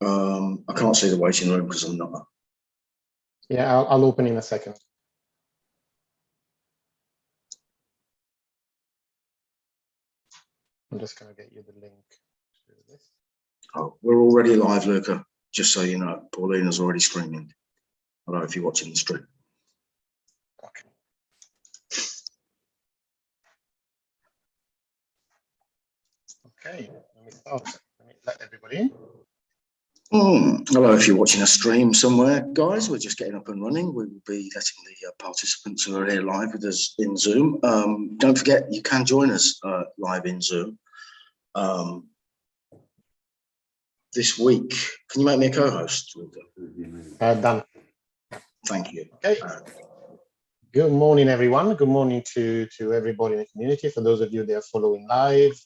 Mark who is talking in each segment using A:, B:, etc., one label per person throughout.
A: I can't see the waiting room because I'm not.
B: Yeah, I'll open in a second. I'm just going to get you the link to this.
A: Oh, we're already live, Luca, just so you know. Paulina's already streaming. I don't know if you're watching the stream.
B: Okay. Okay, let me start. Let me let everybody in.
A: Hello, if you're watching a stream somewhere, guys, we're just getting up and running. We will be letting the participants who are here live with us in Zoom. Don't forget, you can join us live in Zoom. This week, can you make me a co-host?
B: Done.
A: Thank you.
B: Okay. Good morning, everyone. Good morning to everybody in the community. For those of you that are following live,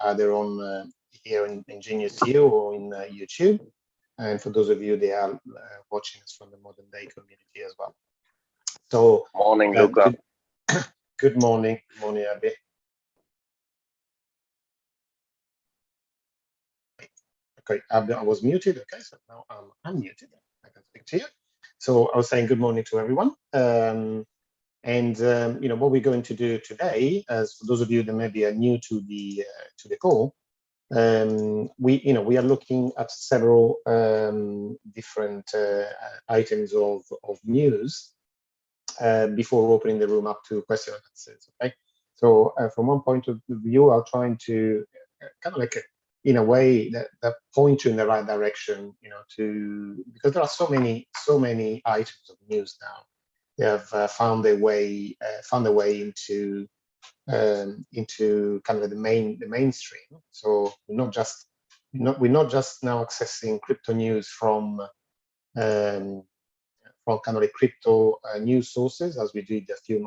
B: either on here in Genius U or in YouTube, and for those of you that are watching us from the Modern Day community as well. So,
C: morning, Luca.
B: Good morning, morning, Abby. Okay, I was muted. Okay, so now I'm unmuted. I can speak to you. So I was saying good morning to everyone. You know what we're going to do today, as for those of you that maybe are new to the call, we are looking at several different items of news before opening the room up to question and answers. Okay, so from one point of view, I'll try to kind of like in a way that point you in the right direction, you know, because there are so many items of news now. They have found their way into kind of the mainstream. So we're not just now accessing crypto news from kind of like crypto news sources as we did a few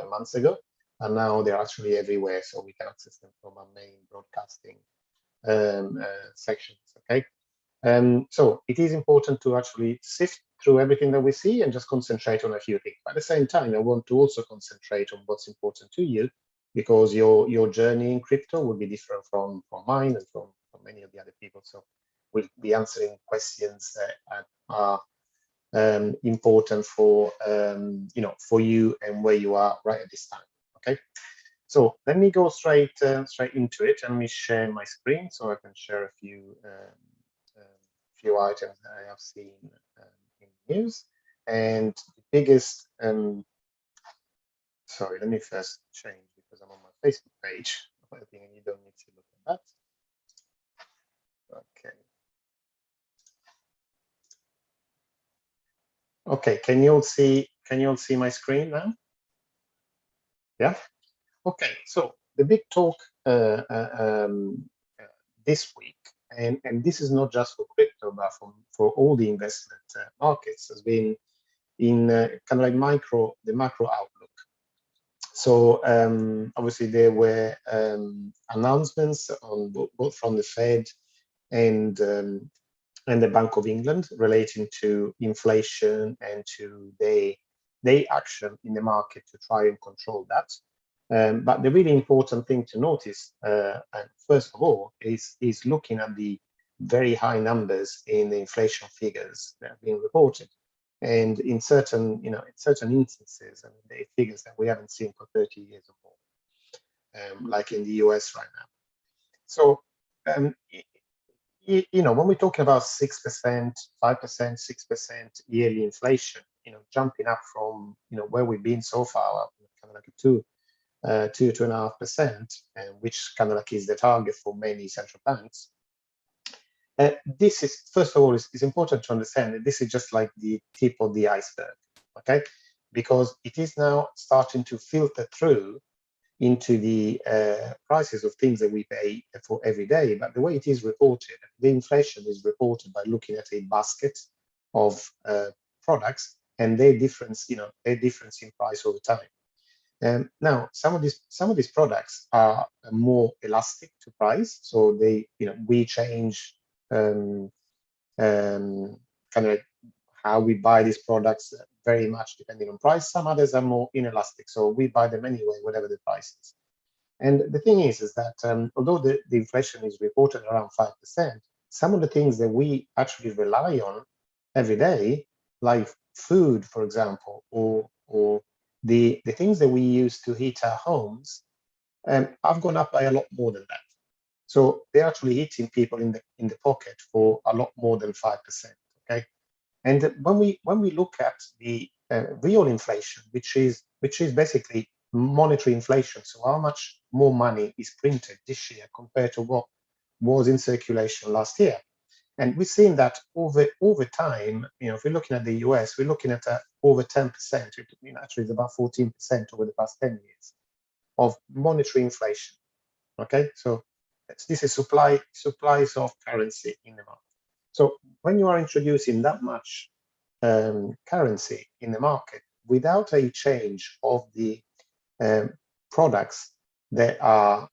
B: months ago, and now they're actually everywhere, so we can access them from our main broadcasting sections. Okay, so it is important to actually sift through everything that we see and just concentrate on a few things. But at the same time, I want to also concentrate on what's important to you, because your journey in crypto will be different from mine and from many of the other people. So we'll be answering questions that are important for you know, for you and where you are right at this time. Okay. So let me go straight into it, and let me share my screen so I can share a few items that I have seen in news. And the biggest, sorry, let me first change because I'm on my Facebook page. I think you don't need to look at that. Okay. Okay, can you all see my screen now? Yeah. Okay, so the big talk this week, and this is not just for crypto, but for all the investment markets, has been in kind of like the macro outlook. So obviously there were announcements on both from the Fed and the Bank of England relating to inflation and to their action in the market to try and control that. But the really important thing to notice, first of all, is looking at the very high numbers in the inflation figures that have been reported, and in certain instances, and the figures that we haven't seen for 30 years or more, like in the US right now. So, you know, when we're talking about 6%, 5%, 6% yearly inflation, you know, jumping up from, you know, where we've been so far, kind of like a 2.5%, which kind of like is the target for many central banks. This is, first of all, it's important to understand that this is just like the tip of the iceberg, okay? Because it is now starting to filter through into the prices of things that we pay for every day. But the way it is reported, the inflation is reported by looking at a basket of products and their difference, you know, their difference in price over time. Now, some of these products are more elastic to price, so they, you know, we change kind of how we buy these products very much depending on price. Some others are more inelastic, so we buy them anyway, whatever the price is. And the thing is that although the inflation is reported around 5%, some of the things that we actually rely on every day, like food, for example, or the things that we use to heat our homes, have gone up by a lot more than that. So they're actually hitting people in the pocket for a lot more than 5%. Okay, and when we look at the real inflation, which is basically monetary inflation, so how much more money is printed this year compared to what was in circulation last year, and we've seen that over time. If we're looking at the US, we're looking at over 10%. Actually, it's about 14% over the past 10 years of monetary inflation. Okay, so this is supplies of currency in the market. So when you are introducing that much currency in the market without a change of the products that are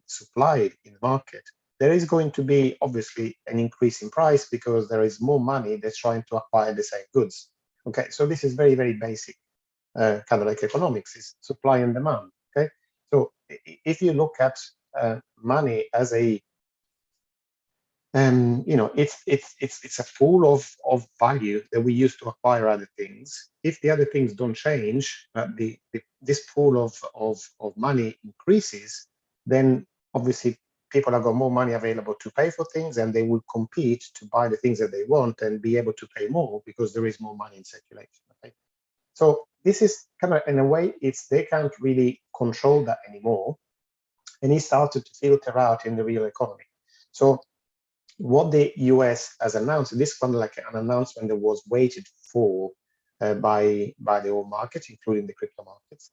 B: supplied in the market, there is going to be obviously an increase in price because there is more money that's trying to acquire the same goods. Okay, so this is very, very basic kind of like economics, is supply and demand. Okay, so if you look at money as a it's a pool of value that we use to acquire other things. If the other things don't change, this pool of money increases, then obviously people have got more money available to pay for things, and they will compete to buy the things that they want and be able to pay more because there is more money in circulation. Okay, so this is kind of, in a way, they can't really control that anymore, and it started to filter out in the real economy. So what the US has announced, this is kind of like an announcement that was waited for by the whole market, including the crypto markets,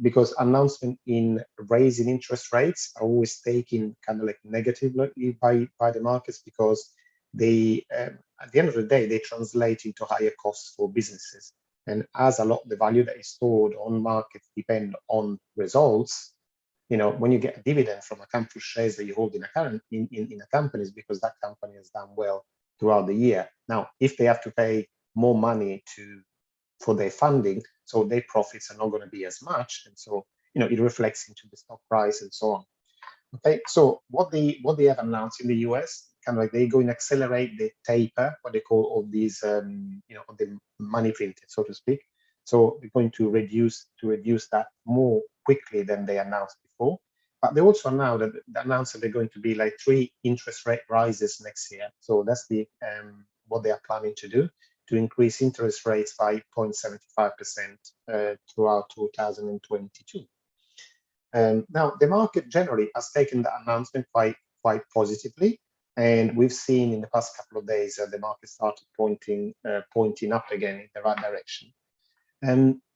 B: because announcement in raising interest rates are always taken kind of like negatively by the markets, because they, at the end of the day, they translate into higher costs for businesses. And as a lot of the value that is stored on markets depend on results, when you get a dividend from a company shares that you hold in a company, is because that company has done well throughout the year. Now, if they have to pay more money for their funding, so their profits are not going to be as much, and so it reflects into the stock price and so on. Okay, so what they have announced in the US, kind of like they're going to accelerate the taper, what they call all these, of the money printed, so to speak. So they're going to reduce that more quickly than they announced before. But they also announced that they're going to be like 3 interest rate rises next year. So that's what they are planning to do, to increase interest rates by 0.75% throughout 2022. Now, the market generally has taken that announcement quite positively, and we've seen in the past couple of days that the market started pointing up again in the right direction.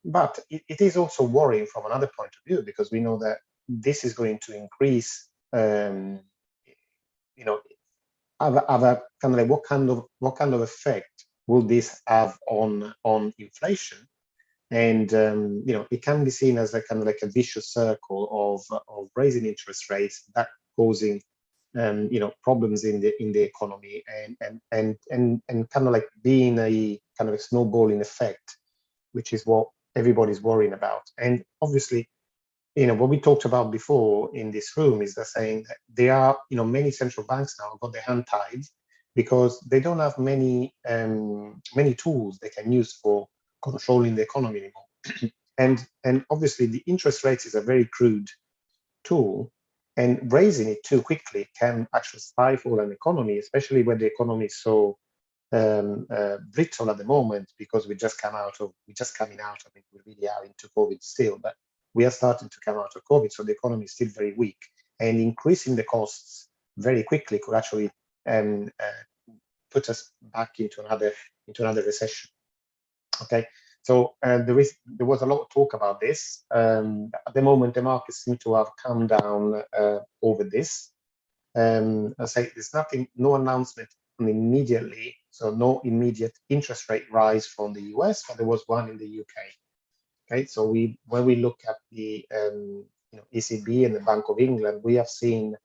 B: But it is also worrying from another point of view, because we know that this is going to increase, other kind of like what kind of effect will this have on inflation? And it can be seen as a kind of like a vicious circle of raising interest rates that causing problems in the economy, and kind of like being a kind of a snowballing effect, which is what everybody's worrying about. And obviously, what we talked about before in this room is that saying that there are, many central banks now got their hand tied because they don't have many tools they can use for controlling the economy anymore. and obviously the interest rates is a very crude tool, and raising it too quickly can actually stifle an economy, especially when the economy is so brittle at the moment, because we're just coming out. I mean, we really are into COVID still, but we are starting to come out of COVID, so the economy is still very weak, and increasing the costs very quickly could actually put us back into another recession. Okay, so there was a lot of talk about this. At the moment, the markets seem to have calmed down over this. I say there's no announcement immediately, so no immediate interest rate rise from the US, but there was one in the UK. Okay, so when we look at the ECB and the Bank of England, we have seen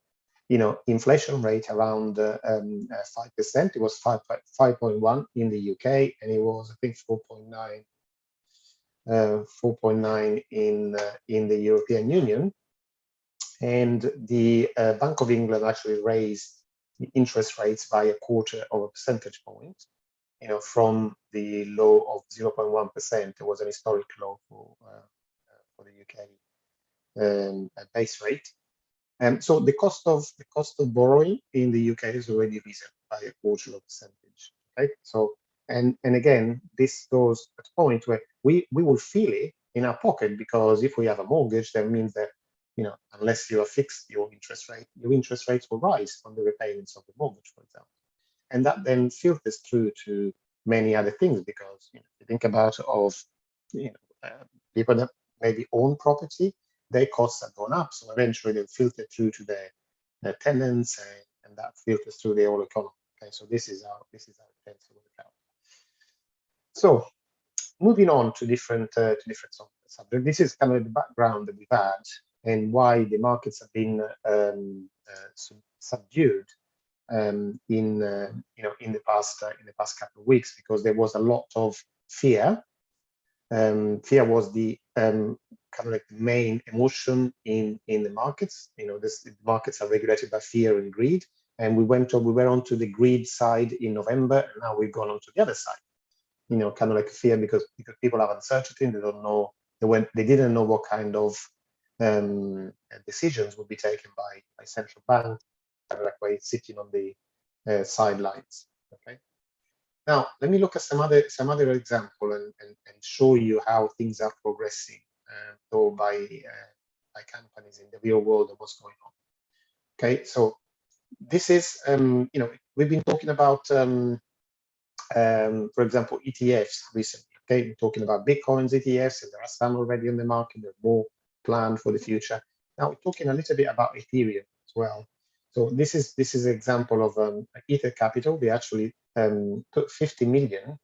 B: inflation rate around 5%. It was 5.1 in the UK, and it was, I think, 4.9 in the European Union. And the Bank of England actually raised the interest rates by 1/4 percentage point, from the low of 0.1%. It was an historic low for the UK base rate. So the cost of borrowing in the UK is already risen by 1/4 percentage. Okay, so and again, this goes at a point where we will feel it in our pocket, because if we have a mortgage, that means that unless you are fixed your interest rates will rise on the repayments of the mortgage, for example, and that then filters through to many other things, because if you think about people that maybe own property, their costs have gone up, so eventually they'll filter through to their tenants, and that filters through the whole economy. Okay, so this is how it tends to work out. So moving on to different subjects. This is kind of the background that we've had and why the markets have been subdued in the past couple of weeks, because there was a lot of fear. Fear was the kind of like the main emotion in the markets. The markets are regulated by fear and greed, and we were on to the greed side in November, and now we've gone on to the other side. Kind of like fear because people have uncertainty, and they don't know. They didn't know what kind of decisions would be taken by central banks, kind of like by sitting on the sidelines. Okay. Now let me look at some other example and show you how things are progressing, though by companies in the real world and what's going on. Okay, so this is we've been talking about for example ETFs recently. Okay, we're talking about Bitcoin's ETFs, and there are some already on the market. There's more planned for the future. Now we're talking a little bit about Ethereum as well. So this is an example of Ether Capital. They actually put 50 million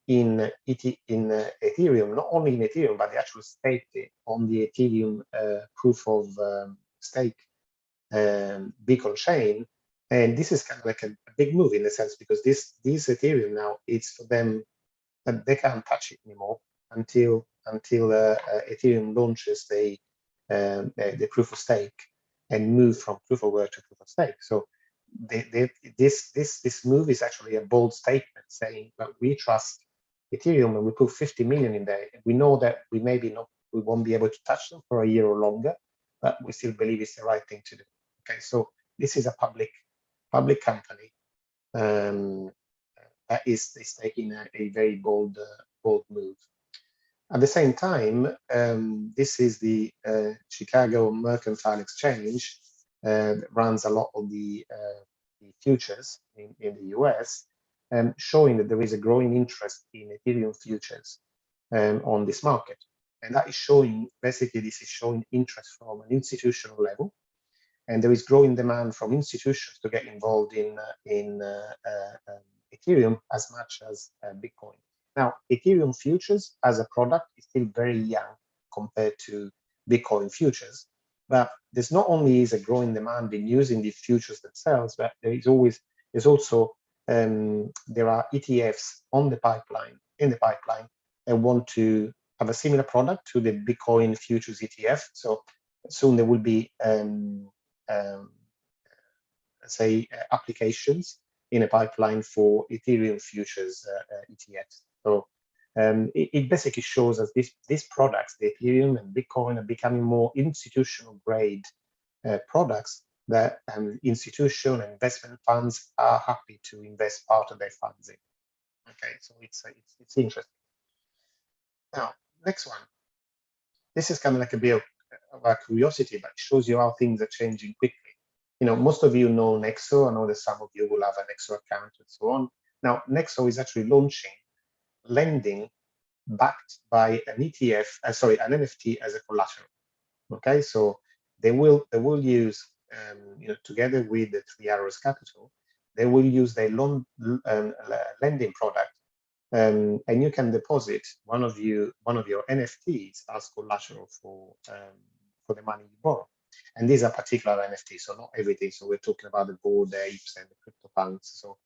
B: in Ethereum, not only in Ethereum, but they actually staked it on the Ethereum proof of stake Beacon chain. And this is kind of like a big move in a sense, because this Ethereum now, it's for them that they can't touch it anymore until Ethereum launches the proof of stake and move from proof of work to proof of stake. So this move is actually a bold statement saying that we trust Ethereum, and we put 50 million in there. We know that we won't be able to touch them for a year or longer, but we still believe it's the right thing to do. Okay, so this is a public company that is taking a very bold move. At the same time, this is the Chicago Mercantile Exchange that runs a lot of the futures in the US, showing that there is a growing interest in Ethereum futures on this market. And that is showing, basically, this is showing interest from an institutional level. And there is growing demand from institutions to get involved in Ethereum as much as Bitcoin. Now, Ethereum futures as a product is still very young compared to Bitcoin futures, but there's not only is a growing demand in using the futures themselves, but there are ETFs in the pipeline that want to have a similar product to the Bitcoin futures ETF. So soon there will be applications in a pipeline for Ethereum futures ETFs. So it basically shows us these products, the Ethereum and Bitcoin, are becoming more institutional grade products that institutional and investment funds are happy to invest part of their funds in. Okay, so it's interesting. Now, next one. This is kind of like a bit of a curiosity, but it shows you how things are changing quickly. Most of you know Nexo. I know that some of you will have a Nexo account and so on. Now, Nexo is actually launching lending backed by an ETF, an NFT as a collateral. Okay, so they will use, together with the 3 Arrows Capital, they will use their lending product, and you can deposit one of your NFTs as collateral for the money you borrow. And these are particular NFTs, so not everything. So we're talking about the Bored Apes and the CryptoPunks. So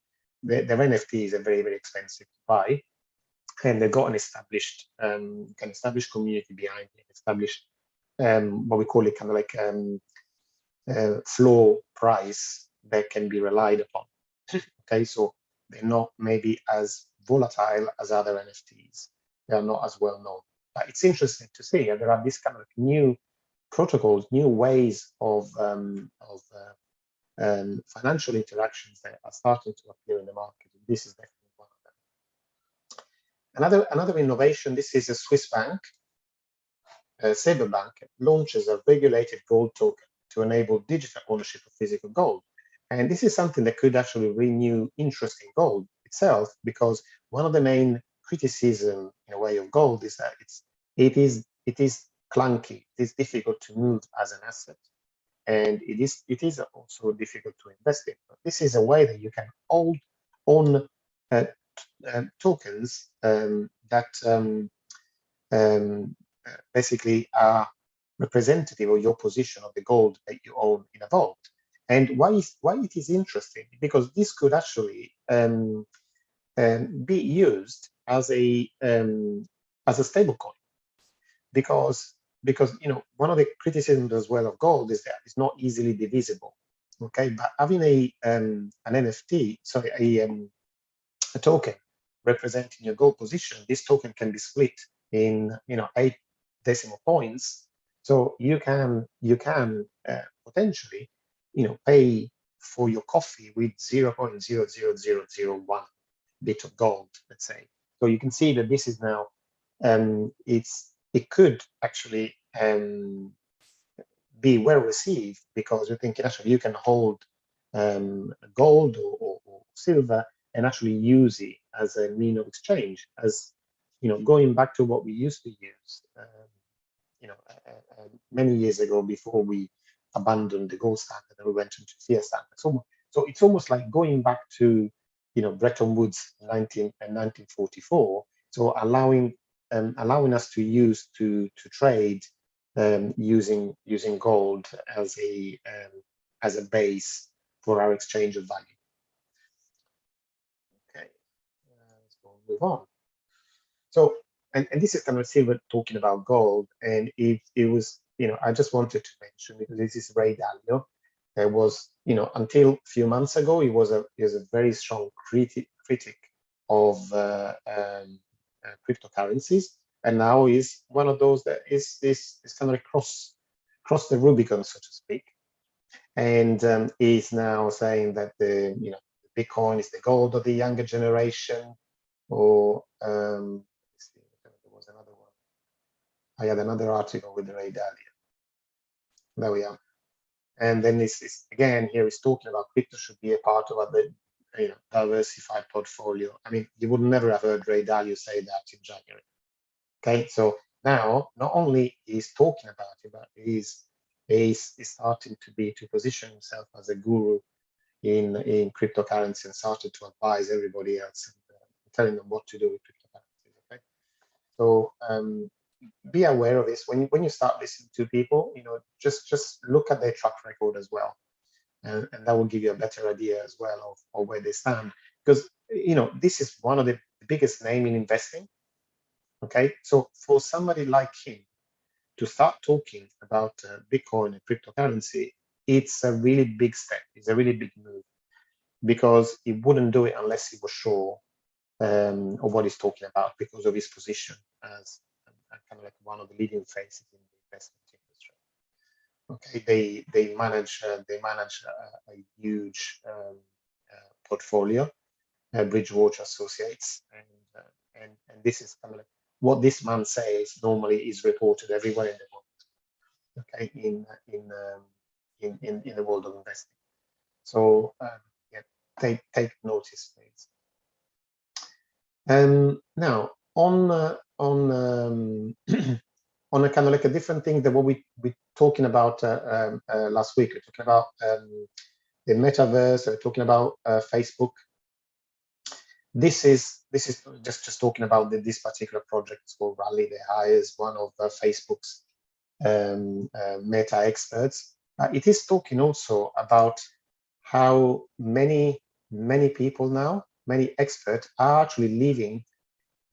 B: their NFTs are very, very expensive to buy, and they've got an established community behind it, what we call it kind of like floor price that can be relied upon. Okay, so they're not maybe as volatile as other NFTs. They are not as well known. But it's interesting to see there are these kind of new protocols, new ways of financial interactions that are starting to appear in the market. This is definitely one of them. Another innovation. This is a Swiss bank, Bank, launches a regulated gold token to enable digital ownership of physical gold. And this is something that could actually renew interest in gold itself, because one of the main criticism in a way of gold is that it is clunky, it is difficult to move as an asset, and it is also difficult to invest in. But this is a way that you can hold on tokens that basically are representative of your position of the gold that you own in a vault. And why it is interesting, because this could actually be used as a stable coin, because one of the criticisms as well of gold is that it's not easily divisible. Okay, but having an NFT, sorry, a token representing your gold position, this token can be split in 8 decimal points, so you can potentially pay for your coffee with 0.00001 bit of gold, let's say. So you can see that this is now it could actually be well received, because you're thinking actually you can hold gold or silver and actually use it as a mean of exchange, as going back to what we used to use many years ago, before we abandoned the gold standard and we went into fiat standard. So it's almost like going back to Bretton Woods 1944. So allowing us to use to trade using gold as a base for our exchange of value. Okay, let's go move on. So, and this is kind of Silver talking about gold, and it was I just wanted to mention, because this is Ray Dalio. There was until a few months ago, he was a very strong critic of cryptocurrencies, and now he's one of those that is kind of cross the Rubicon, so to speak, and is now saying that the Bitcoin is the gold of the younger generation, or there was another one. I had another article with Ray Dalio. There we are. And then this again here is talking about crypto should be a part of the diversified portfolio. I mean, you would never have heard Ray Dalio say that in January. Okay, so now not only he's talking about it, but he's starting to position himself as a guru in cryptocurrency, and started to advise everybody else, telling them what to do with cryptocurrencies. Okay, so be aware of this when you start listening to people. Just look at their track record as well, and that will give you a better idea as well of where they stand, because this is one of the biggest name in investing. Okay, so for somebody like him to start talking about Bitcoin and cryptocurrency, it's a really big step. It's a really big move, because he wouldn't do it unless he was sure of what he's talking about, because of his position as kind of like one of the leading faces in the investment industry. Okay, they manage a huge portfolio, Bridgewater Associates, and this is kind of like what this man says normally is reported everywhere in the world. Okay, in the world of investing. So yeah, take notice, please. Now on on a kind of like a different thing than what we talking about last week. We're talking about the metaverse. We're talking about Facebook. This is just talking about this particular project. It's called Rally. They hires one of Facebook's meta experts. It is talking also about how many people now, many experts, are actually leaving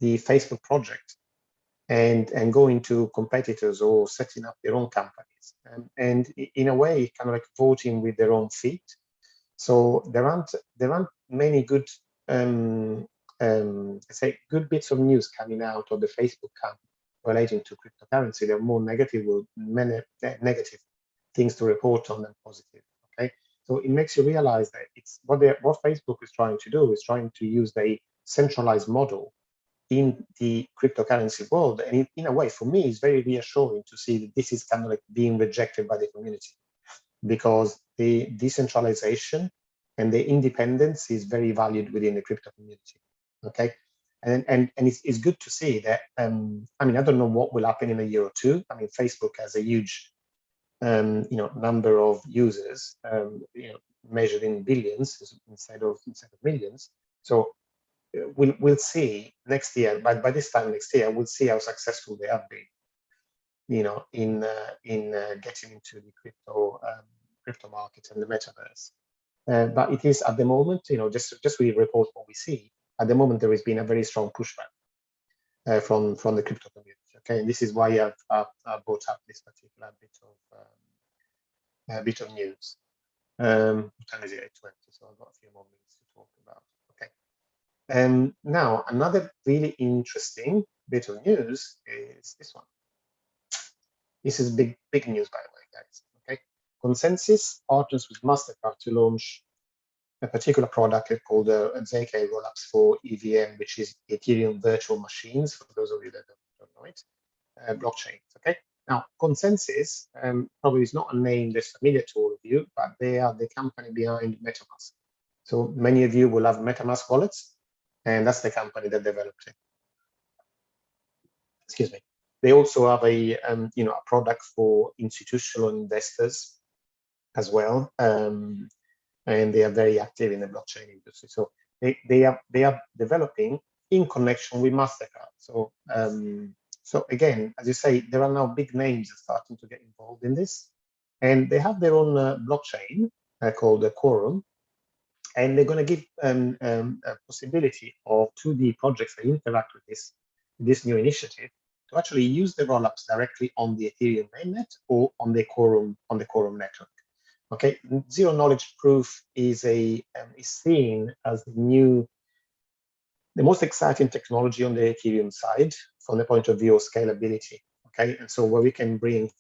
B: the Facebook project and going to competitors or setting up their own companies, and in a way kind of like voting with their own feet, So there aren't many good say good bits of news coming out of the Facebook camp relating to cryptocurrency. There are more negative, many negative things to report on than positive. Okay, so it makes you realize that it's what Facebook is trying to do is trying to use the centralized model in the cryptocurrency world, and in a way, for me, it's very reassuring to see that this is kind of like being rejected by the community, because the decentralization and the independence is very valued within the crypto community. Okay, and it's good to see that. I mean, I don't know what will happen in a year or two. I mean, Facebook has a huge number of users, measured in billions instead of millions. So we'll see next year. By this time next year, we'll see how successful they have been, in getting into the crypto market and the metaverse. But it is at the moment, just we report what we see. At the moment, there has been a very strong pushback from the crypto community. Okay, and this is why I've brought up this particular bit of news. What time is it? 8:20, so I've got a few more minutes to talk about. Okay. Now, another really interesting bit of news is this one. This is big news, by the way, guys. Okay. ConsenSys partners with MasterCard to launch a particular product called ZK rollups for EVM, which is Ethereum virtual machines, for those of you that don't know it, blockchains. Okay. Now, ConsenSys probably is not a name that's familiar to all of you, but they are the company behind MetaMask. So many of you will have MetaMask wallets, and that's the company that developed it. Excuse me. They also have a product for institutional investors as well, and they are very active in the blockchain industry. So they are developing in connection with MasterCard. So so again, as you say, there are now big names starting to get involved in this, and they have their own blockchain called Quorum, and they're going to give a possibility of 2D projects that interact with this new initiative to actually use the rollups directly on the Ethereum mainnet or on the Quorum network. Okay, zero knowledge proof is seen as the most exciting technology on the Ethereum side from the point of view of scalability. Okay, and so where we can bring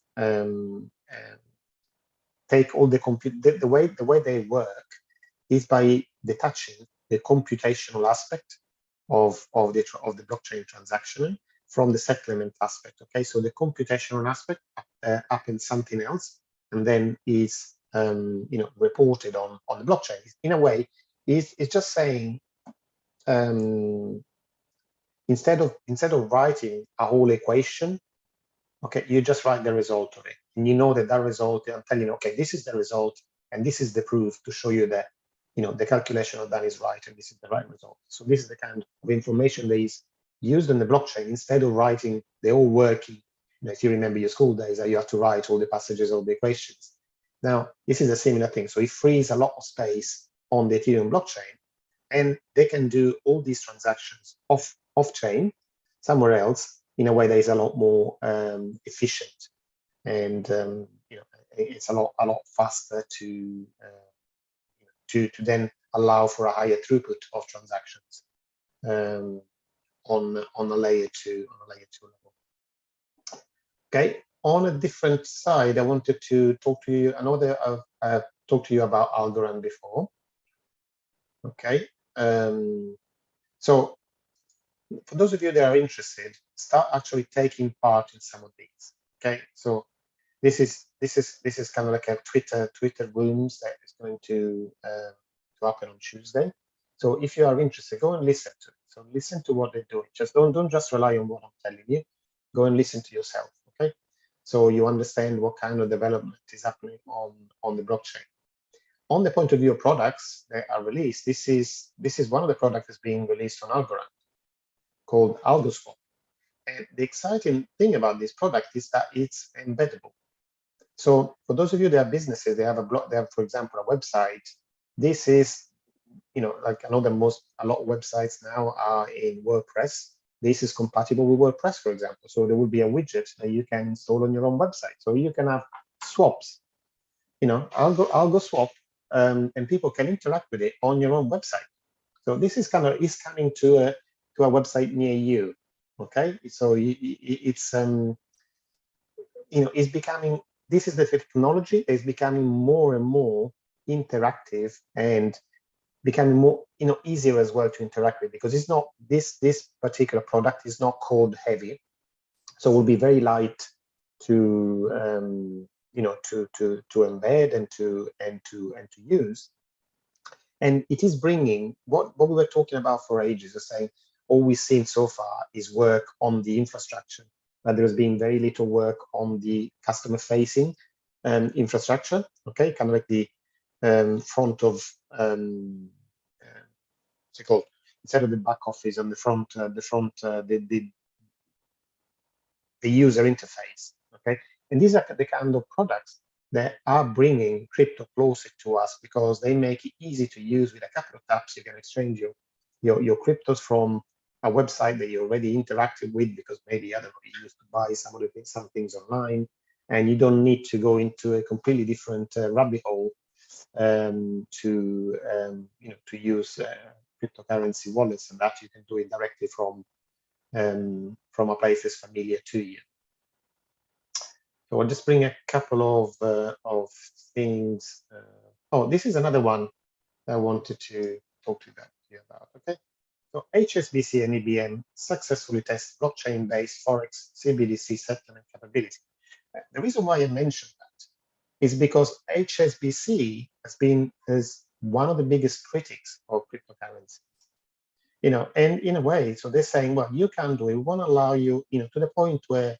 B: take all the way they work is by detaching the computational aspect of the blockchain transaction from the settlement aspect. Okay, so the computational aspect happens something else, and then is reported on the blockchain. In a way, it's just saying instead of writing a whole equation, okay, you just write the result of it, and you know that result. I'm telling you, okay, this is the result, and this is the proof to show you that the calculation of that is right, and this is the right result. So this is the kind of information that is used in the blockchain instead of writing the whole working. If you remember your school days, you have to write all the passages of the equations. Now, this is a similar thing. So it frees a lot of space on the Ethereum blockchain, and they can do all these transactions off-chain somewhere else in a way that is a lot more efficient, and it's a lot faster to then allow for a higher throughput of transactions on a layer 2 level. Okay. On a different side, I wanted to talk to you. I know that I've talked to you about Algorand before. Okay. So for those of you that are interested, start actually taking part in some of these. Okay. So this is kind of like a Twitter rooms that is going to happen on Tuesday. So if you are interested, go and listen to it. So listen to what they're doing. Just don't just rely on what I'm telling you. Go and listen to yourself. Okay. So you understand what kind of development is happening on the blockchain. On the point of view of products that are released, this is one of the products that's being released on Algorand called AlgoSwap. And the exciting thing about this product is that it's embeddable. So for those of you that have businesses, they have for example, a website. This is, like I know that a lot of websites now are in WordPress. This is compatible with WordPress, for example. So there will be a widget that you can install on your own website. So you can have swaps. AlgoSwap and people can interact with it on your own website. So this is coming to a website near you. Okay, so it's it's becoming, this is the technology is becoming more and more interactive and becoming more easier as well to interact with, because it's not this particular product is not code heavy, so it will be very light to to embed and to use. And it is bringing what we were talking about for ages, of saying all we've seen so far is work on the infrastructure, but there's been very little work on the customer facing infrastructure. Okay, kind of like the front of what's it called, instead of the back office, on the front, the user interface. Okay, and these are the kind of products that are bringing crypto closer to us, because they make it easy to use. With a couple of taps, you can exchange your cryptos from a website that you already interacted with, because maybe otherwise you used to buy some things online, and you don't need to go into a completely different rabbit hole to use cryptocurrency wallets, and that you can do it directly from a place that's familiar to you. So I'll just bring a couple of things. Oh, this is another one I wanted to talk to you about. Okay, so HSBC and EBM successfully test blockchain-based Forex CBDC settlement capability. The reason why I mentioned that is because HSBC is one of the biggest critics of cryptocurrency. And in a way, so they're saying, well, you can do it. We want to allow you, to the point where,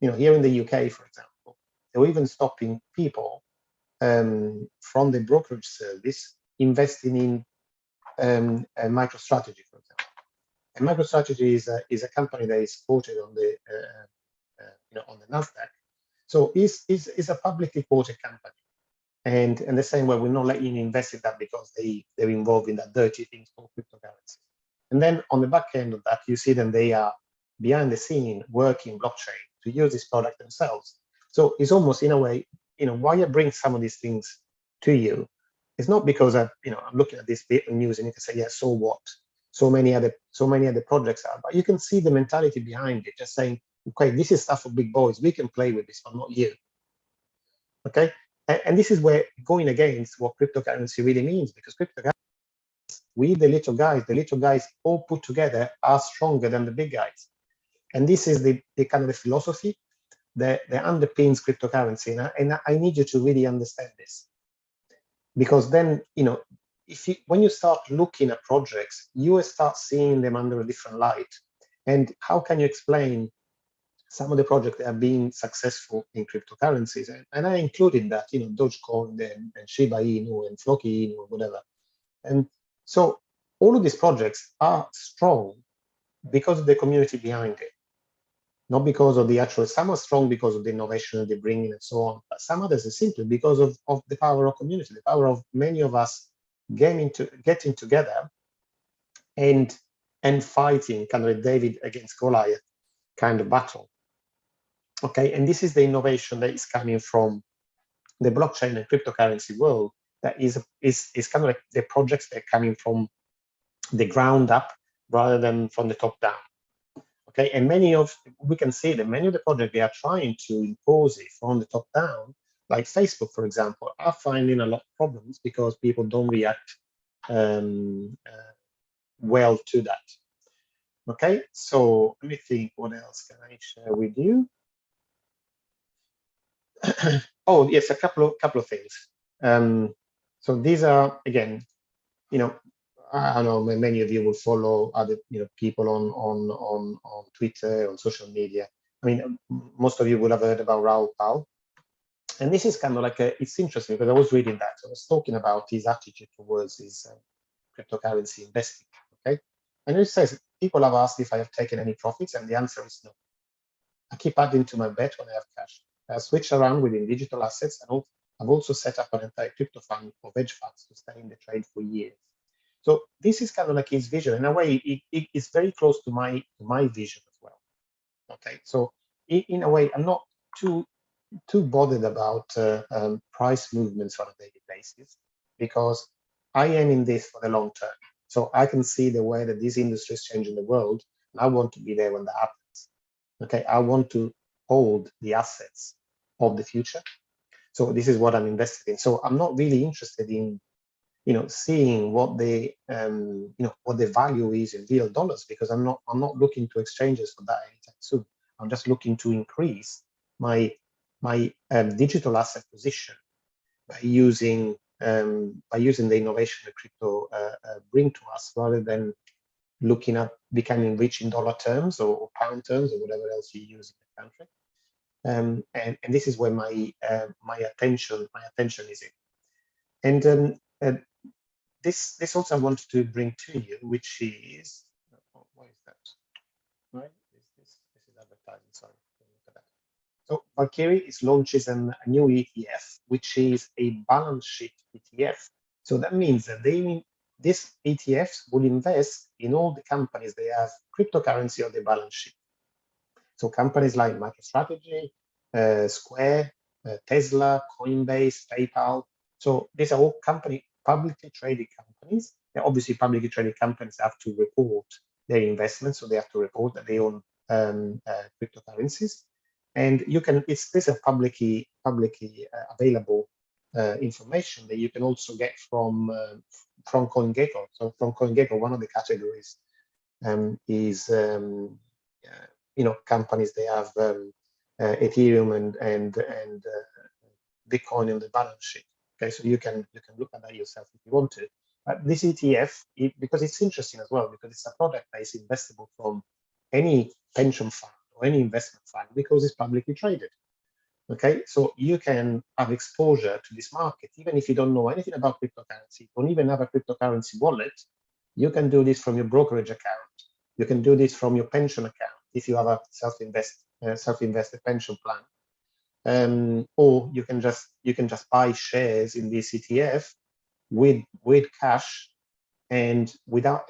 B: here in the UK, for example, they're even stopping people from the brokerage service investing in a MicroStrategy, for example. And MicroStrategy is a company that is quoted on the on the Nasdaq. So it's a publicly quoted company, and they're saying, well, we're not letting you invest in that because they're involved in that dirty thing called cryptocurrency. And then on the back end of that, you see them, they are behind the scene working blockchain to use this product themselves. So it's almost, in a way, why I bring some of these things to you, it's not because I'm looking at this bit of news and you can say, yeah, so what? So many other projects are, but you can see the mentality behind it, just saying, okay, this is stuff for big boys. We can play with this, but not you. Okay, and this is where going against what cryptocurrency really means, because cryptocurrency, we, the little guys all put together are stronger than the big guys. And this is the kind of the philosophy that underpins cryptocurrency. And I need you to really understand this, because then, when you start looking at projects, you will start seeing them under a different light. And how can you explain some of the projects that have been successful in cryptocurrencies? And I included that, Dogecoin and Shiba Inu and Floki Inu, whatever. And so all of these projects are strong because of the community behind it, not because of the actual. Some are strong because of the innovation they bring in and so on, but some others are simply because of the power of community, the power of many of us getting together and fighting, kind of a David against Goliath kind of battle. Okay, and this is the innovation that is coming from the blockchain and cryptocurrency world. That is kind of like the projects that are coming from the ground up rather than from the top down. Okay, and we can see that many of the projects they are trying to impose it from the top down, like Facebook, for example, are finding a lot of problems because people don't react well to that. Okay, so let me think, what else can I share with you? Oh, yes, a couple of things. So these are, again, I don't know, many of you will follow other people on Twitter, on social media. I mean, most of you would have heard about Raoul Pal. And this is kind of like it's interesting because I was reading that. I was talking about his attitude towards his cryptocurrency investing. Okay, and it says people have asked if I have taken any profits, and the answer is no. I keep adding to my bet when I have cash. I switch around within digital assets, and I've also set up an entire crypto fund of hedge funds to stay in the trade for years. So this is kind of like his vision. In a way, it's very close to my vision as well. Okay, so in a way, I'm not too bothered about price movements on a daily basis, because I am in this for the long term. So I can see the way that this industry is changing the world, and I want to be there when that happens. Okay, I want to hold the assets of the future. So this is what I'm invested in. So I'm not really interested in, seeing what the, what the value is in real dollars, because I'm not looking to exchanges for that anytime soon. I'm just looking to increase my digital asset position by using the innovation that crypto bring to us, rather than looking at becoming rich in dollar terms or pound terms or whatever else you use in the country. And this is where my attention is in. And this also I wanted to bring to you, which is, what is that? Right? This is advertising. Sorry, look at that. So Valkyrie launches a new ETF, which is a balance sheet ETF. So that means that these ETFs will invest in all the companies they have cryptocurrency on their balance sheet. So companies like MicroStrategy, Square, Tesla, Coinbase, PayPal. So these are all publicly traded companies. Now, obviously, publicly traded companies have to report their investments, so they have to report that they own cryptocurrencies. And this is publicly available information that you can also get from CoinGecko. So from CoinGecko, one of the categories is companies they have Ethereum and Bitcoin in the balance sheet. Okay, so you can look at that yourself if you want to. But this ETF, because it's interesting as well, because it's a product that is investable from any pension fund or any investment fund, because it's publicly traded. Okay, so you can have exposure to this market even if you don't know anything about cryptocurrency, don't even have a cryptocurrency wallet. You can do this from your brokerage account. You can do this from your pension account if you have a self-invested pension plan, or you can just buy shares in this ETF with cash, and without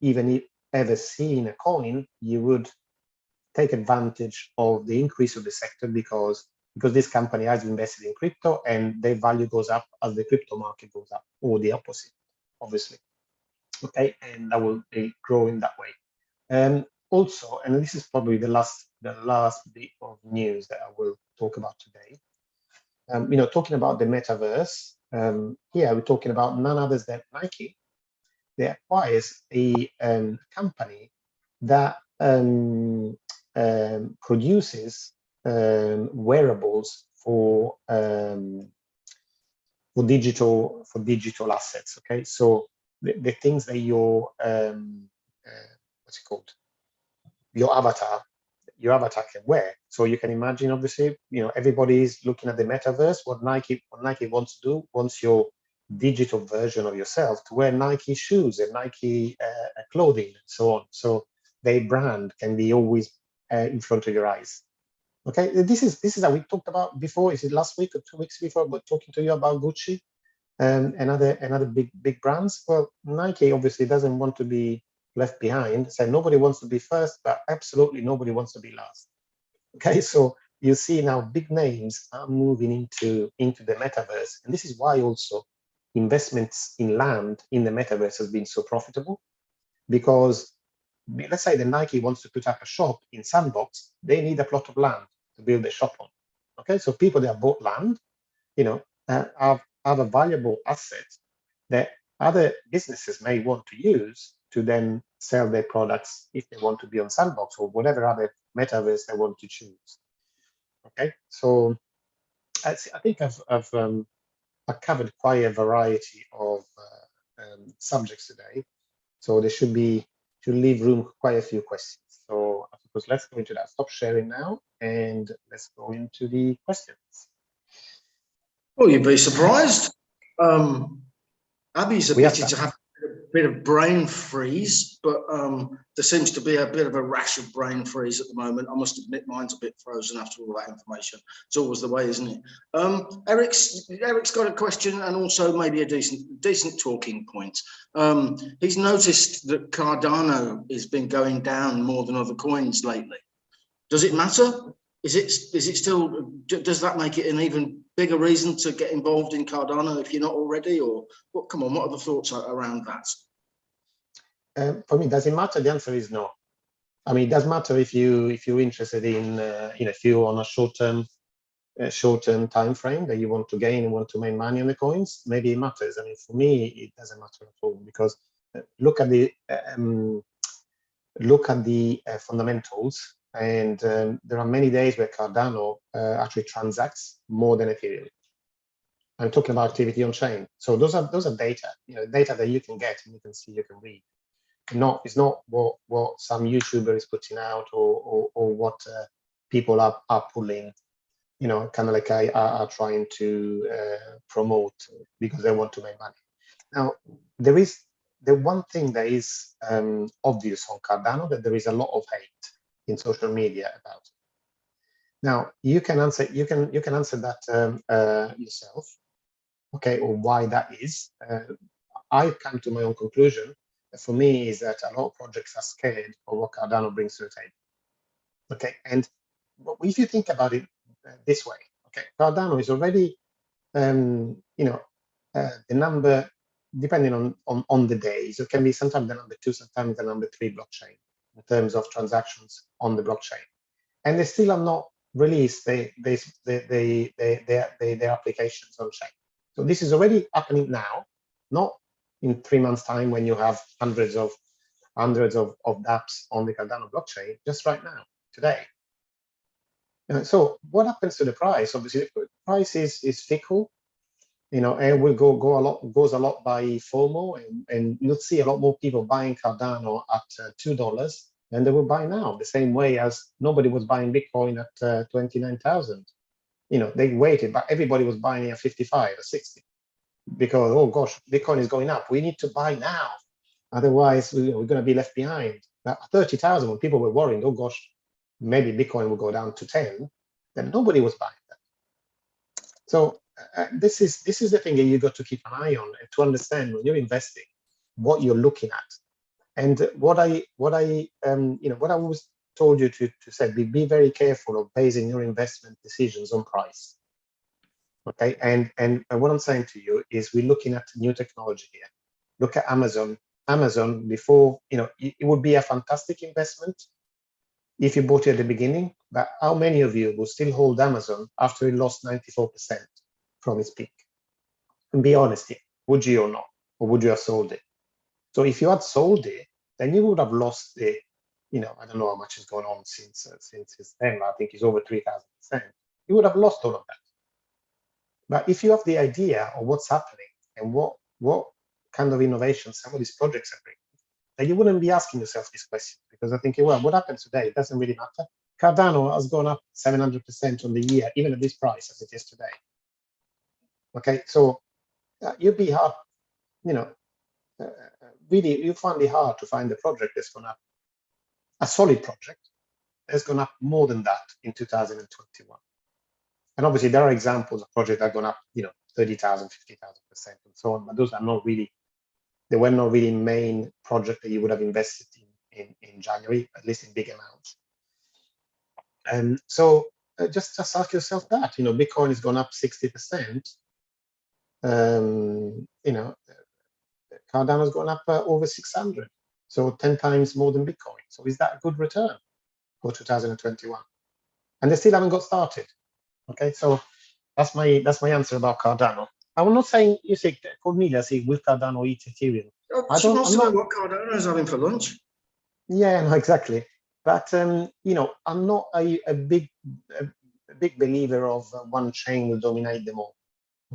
B: even ever seeing a coin, you would take advantage of the increase of the sector because this company has invested in crypto and their value goes up as the crypto market goes up, or the opposite, obviously. Okay, and that will grow in that way. Also, and this is probably the last bit of news that I will talk about today. Talking about the metaverse, here we're talking about none other than Nike. They acquires a company that produces wearables for digital assets. Okay, so the things that your what's it called? Your avatar can wear. So you can imagine, obviously, everybody is looking at the metaverse. What Nike wants to do, wants your digital version of yourself to wear Nike shoes and Nike clothing and so on. So their brand can be always in front of your eyes. Okay, this is how we talked about before. Is it last week or 2 weeks before? But talking to you about Gucci and other big brands. Well, Nike obviously doesn't want to be left behind. So nobody wants to be first, but absolutely nobody wants to be last. Okay, so you see now big names are moving into the metaverse, and this is why also investments in land in the metaverse has been so profitable, because let's say the Nike wants to put up a shop in Sandbox, they need a plot of land to build a shop on. Okay, so people that have bought land, have a valuable asset that other businesses may want to use to then sell their products if they want to be on Sandbox or whatever other metaverse they want to choose. Okay, so I think I've covered quite a variety of subjects today, so there should leave room for quite a few questions. So I suppose let's go into that. Stop sharing now, and let's go into the questions.
A: Well, you'd be surprised. Abby's admitted to have a bit of brain freeze, but there seems to be a bit of a rash of brain freeze at the moment. I must admit mine's a bit frozen after all that information. It's always the way, isn't it? Eric's got a question, and also maybe a decent talking point. He's noticed that Cardano has been going down more than other coins lately. Does it matter? Is it still? Does that make it an even bigger reason to get involved in Cardano if you're not already? Or what? Come on, what are the thoughts around that?
B: For me, does it matter? The answer is no. I mean, it does matter if you're interested in if you're on a short-term time frame that you want to gain and want to make money on the coins. Maybe it matters. I mean, for me, it doesn't matter at all, because look at the fundamentals, and there are many days where Cardano actually transacts more than Ethereum. I'm talking about activity on chain. So those are data, data that you can get and you can see, you can read. It's not what some YouTuber is putting out, or what people are pulling, kind of like are trying to promote because they want to make money. Now, there is the one thing that is obvious on Cardano, that there is a lot of hate in social media about it. Now, you can answer that yourself, okay, or why that is. I've come to my own conclusion. For me, is that a lot of projects are scared of what Cardano brings to the table. Okay, and if you think about it this way, okay, Cardano is already, the number, depending on the days, it can be sometimes the number 2, sometimes the number 3 blockchain in terms of transactions on the blockchain, and they still have not released their applications on chain. So this is already happening now, not in 3 months' time when you have hundreds of dApps on the Cardano blockchain, just right now, today. So what happens to the price? Obviously, the price is fickle, and will goes a lot by FOMO, and you'll see a lot more people buying Cardano at $2 than they will buy now. The same way as nobody was buying Bitcoin at 29,000. They waited, but everybody was buying at 55 or 60 because, oh gosh, Bitcoin is going up. We need to buy now, otherwise we're going to be left behind. At 30,000, when people were worrying, oh gosh, maybe Bitcoin will go down to 10, then nobody was buying that. So this is the thing that you got to keep an eye on, and to understand when you're investing what you're looking at. And what I always told you to say, be very careful of basing your investment decisions on price. Okay, and what I'm saying to you is, we're looking at new technology here. Look at Amazon. Amazon, before, it would be a fantastic investment if you bought it at the beginning, but how many of you will still hold Amazon after it lost 94% from its peak? And be honest here, would you or not? Or would you have sold it? So if you had sold it, then you would have lost the, I don't know how much has gone on since it's then, I think it's over 3,000%. You would have lost all of that. But if you have the idea of what's happening and what kind of innovation some of these projects are bringing, then you wouldn't be asking yourself this question, because I think, well, what happens today? It doesn't really matter. Cardano has gone up 700% on the year, even at this price as it is today. Okay, so you'd be hard, really, you find it hard to find a project that's gone up, a solid project that's gone up more than that in 2021. And obviously, there are examples of projects that have gone up, 30,000, 50,000%, and so on. But those are not really, they were not really main project that you would have invested in January, at least in big amounts. And so just ask yourself that, Bitcoin has gone up 60%. Cardano has gone up over 600, so 10 times more than Bitcoin. So is that a good return for 2021? And they still haven't got started. Okay, so that's my answer about Cardano. I'm not saying, you say, Cornelia, say, will Cardano eat Ethereum?
A: She wants to know what Cardano is having for lunch. Yeah,
B: no, exactly. But I'm not a big believer of one chain will dominate them all.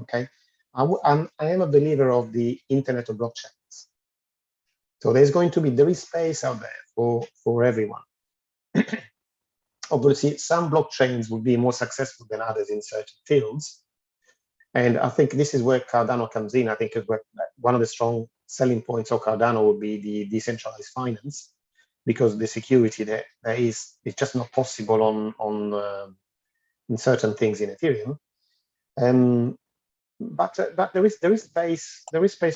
B: Okay, I am a believer of the Internet of Blockchains. So there is space out there for everyone. Obviously, some blockchains will be more successful than others in certain fields. And I think this is where Cardano comes in. I think one of the strong selling points of Cardano would be the decentralized finance, because the security there is just not possible in certain things in Ethereum. But there is space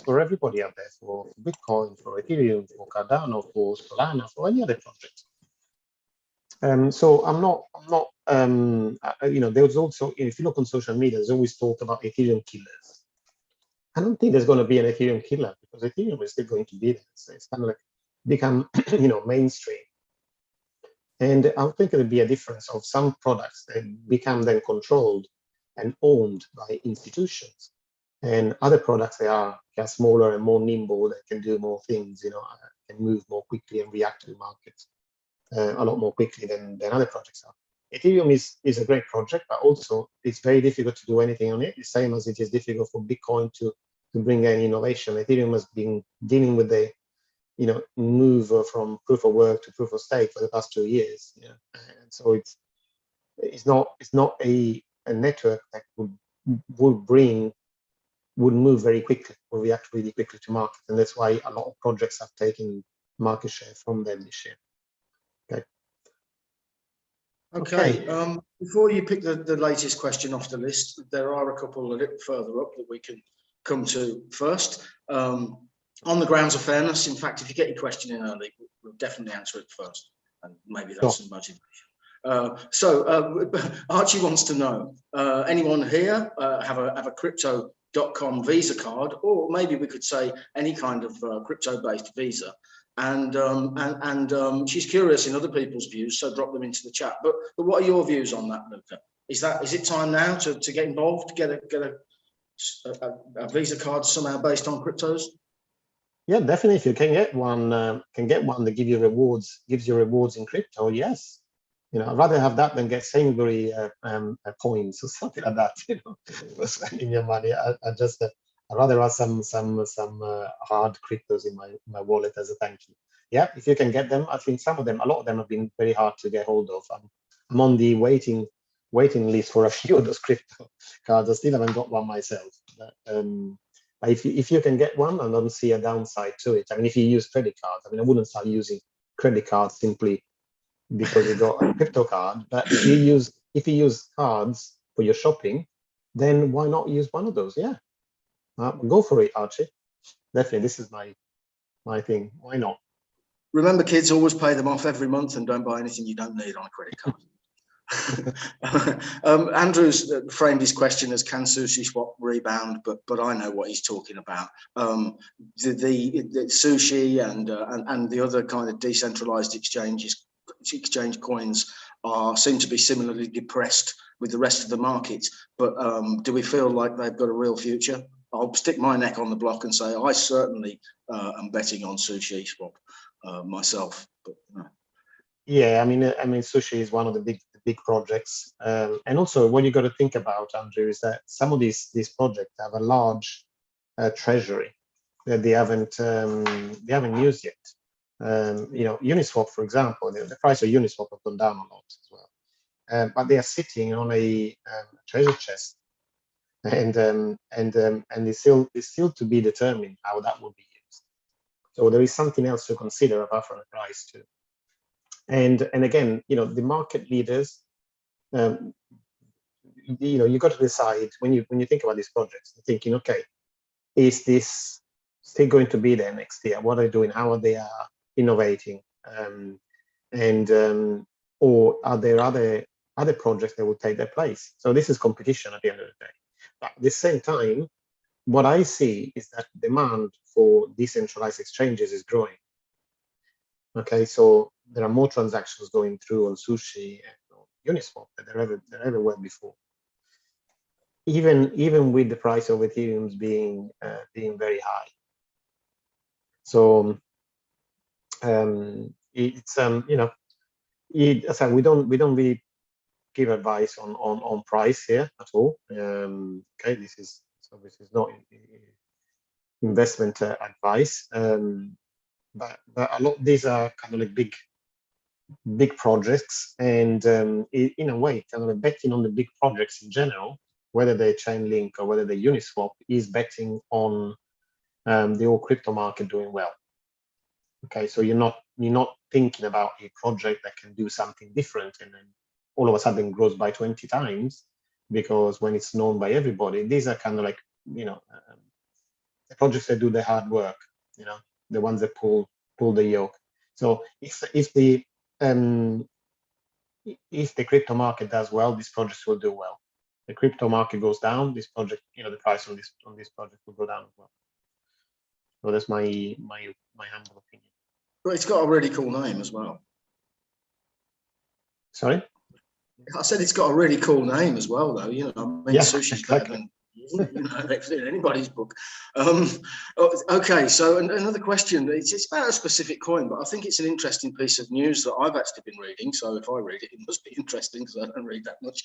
B: for everybody out there, for Bitcoin, for Ethereum, for Cardano, for Solana, for any other project. So I'm not, there's also, if you look on social media, there's always talk about Ethereum killers. I don't think there's going to be an Ethereum killer, because Ethereum is still going to be there. So it's kind of like become, mainstream. And I think there'll be a difference of some products that become then controlled and owned by institutions, and other products that are smaller and more nimble, that can do more things, can move more quickly and react to the markets a lot more quickly than other projects are. Ethereum is a great project, but also it's very difficult to do anything on it. The same as it is difficult for Bitcoin to bring any innovation. Ethereum has been dealing with the move from proof of work to proof of stake for the past 2 years. And so it's not a network that would move very quickly or react really quickly to market, and that's why a lot of projects have taken market share from them this year.
A: Okay. Before you pick the latest question off the list, there are a couple a little further up that we can come to first. On the grounds of fairness, in fact, if you get your question in early, we'll definitely answer it first, and maybe that's some motivation. So Archie wants to know, anyone here have a crypto.com Visa card, or maybe we could say any kind of crypto-based Visa, and she's curious in other people's views, so drop them into the chat. But what are your views on that, Luca? Is it time now to get involved, to get a Visa card somehow based on cryptos?
B: Yeah, definitely. If you can get one, that gives you rewards in crypto, yes. I'd rather have that than get Sainsbury points or something like that. For spending your money. I'd rather have some hard cryptos in my wallet as a thank you. Yeah, if you can get them, I think a lot of them have been very hard to get hold of. I'm on the waiting list for a few of those crypto cards. I still haven't got one myself. But if you can get one, I don't see a downside to it. I mean, if you use credit cards, I wouldn't start using credit cards simply because you got a crypto card. But if you use cards for your shopping, then why not use one of those? Yeah, go for it, Archie. Definitely, this is my thing. Why not?
A: Remember, kids, always pay them off every month and don't buy anything you don't need on a credit card. Andrew's framed his question as, can sushi swap rebound? But I know what he's talking about. The sushi and the other kind of decentralized exchange coins seem to be similarly depressed with the rest of the market. But do we feel like they've got a real future? I'll stick my neck on the block and say I certainly am betting on sushi swap myself. But
B: yeah, I mean, sushi is one of the big projects, and also what you got to think about, Andrew, is that some of these projects have a large treasury that they haven't used yet. Uniswap, for example, the price of Uniswap has gone down a lot as well, but they are sitting on a treasure chest, and it's still to be determined how that will be used. So there is something else to consider apart from the price too. And again, the market leaders, you got to decide when you think about these projects, thinking, okay, is this still going to be there next year? What are they doing? How are they innovating? Or are there other projects that will take their place? So this is competition at the end of the day. But at the same time, what I see is that demand for decentralized exchanges is growing. Okay, so there are more transactions going through on Sushi and Uniswap than there ever were before. Even with the price of Ethereum being very high. So it's as I said, we don't really give advice on price here at all. Okay, this is not investment advice. But a lot these are kind of like big projects, and in a way, kind of betting on the big projects in general, whether they're Chainlink or whether they're Uniswap, is betting on the whole crypto market doing well. Okay, so you're not thinking about a project that can do something different and then all of a sudden grows by 20 times, because when it's known by everybody, these are kind of like the projects that do the hard work, the ones that pull the yoke. So if the if the crypto market does well, these projects will do well. The crypto market goes down, this project, the price on this project will go down as well. So that's my humble opinion.
A: But it's got a really cool name as well.
B: Sorry?
A: I said it's got a really cool name as well, though. You know, I mean,
B: Yeah,
A: sushi's better
B: exactly.
A: than in anybody's book. Okay, so another question. It's about a specific coin, but I think it's an interesting piece of news that I've actually been reading. So if I read it, it must be interesting because I don't read that much.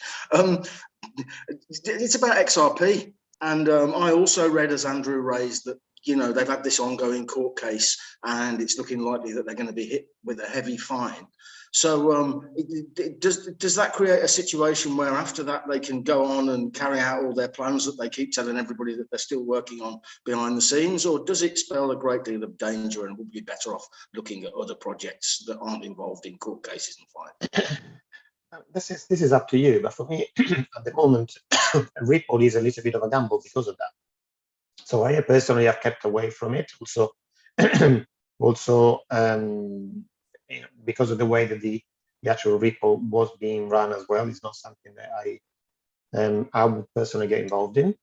A: It's about XRP, and I also read, as Andrew raised, that they've had this ongoing court case, and it's looking likely that they're going to be hit with a heavy fine. So does that create a situation where after that they can go on and carry out all their plans that they keep telling everybody that they're still working on behind the scenes, or does it spell a great deal of danger and would be better off looking at other projects that aren't involved in court cases and fines?
B: This is up to you, but for me, at the moment, Ripple is a little bit of a gamble because of that. So I personally have kept away from it. Also, because of the way that the actual Ripple was being run as well, it's not something that I would personally get involved in.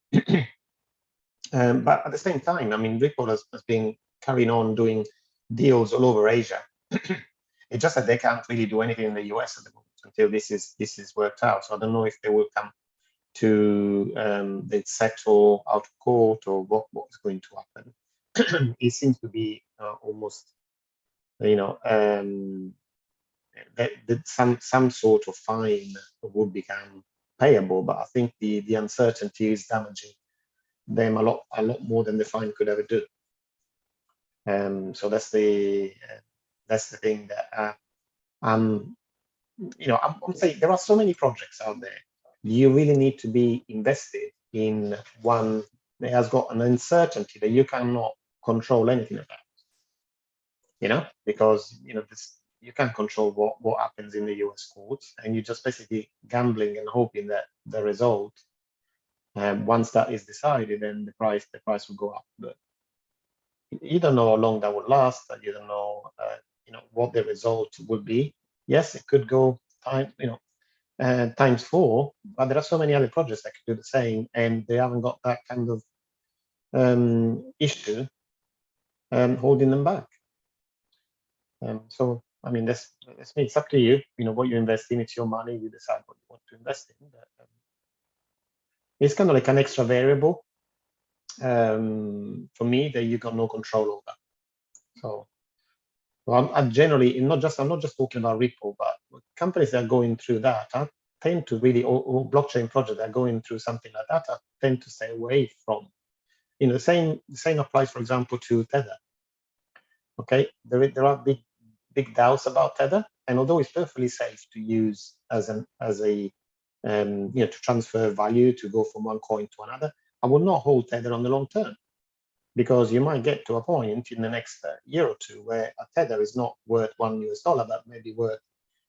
B: But at the same time, I mean, Ripple has been carrying on doing deals all over Asia. It's just that they can't really do anything in the US at the moment until this is worked out. So I don't know if they will come to they settle out of court or what is going to happen. It seems to be almost, that some sort of fine would become payable, but I think the uncertainty is damaging them a lot more than the fine could ever do. So that's the thing that I'm saying. There are so many projects out there. You really need to be invested in one that has got an uncertainty that you cannot control anything about. Because you can't control what happens in the US courts, and you're just basically gambling and hoping that the result, once that is decided, then the price will go up. But you don't know how long that will last. You don't know, what the result would be. Yes, it could go times 4, but there are so many other projects that can do the same, and they haven't got that kind of issue holding them back. So I mean, that's me. It's up to you. What you invest in, it's your money. You decide what you want to invest in. But, it's kind of like an extra variable for me that you got no control over. So I'm generally I'm not just talking about Ripple, but companies that are going through that tend to really, or blockchain projects that are going through something like that, tend to stay away from. The same applies, for example, to Tether. Okay, there are big doubts about Tether, and although it's perfectly safe to use as a to transfer value, to go from one coin to another, I would not hold Tether on the long term, because you might get to a point in the next year or two where a Tether is not worth $1 but maybe worth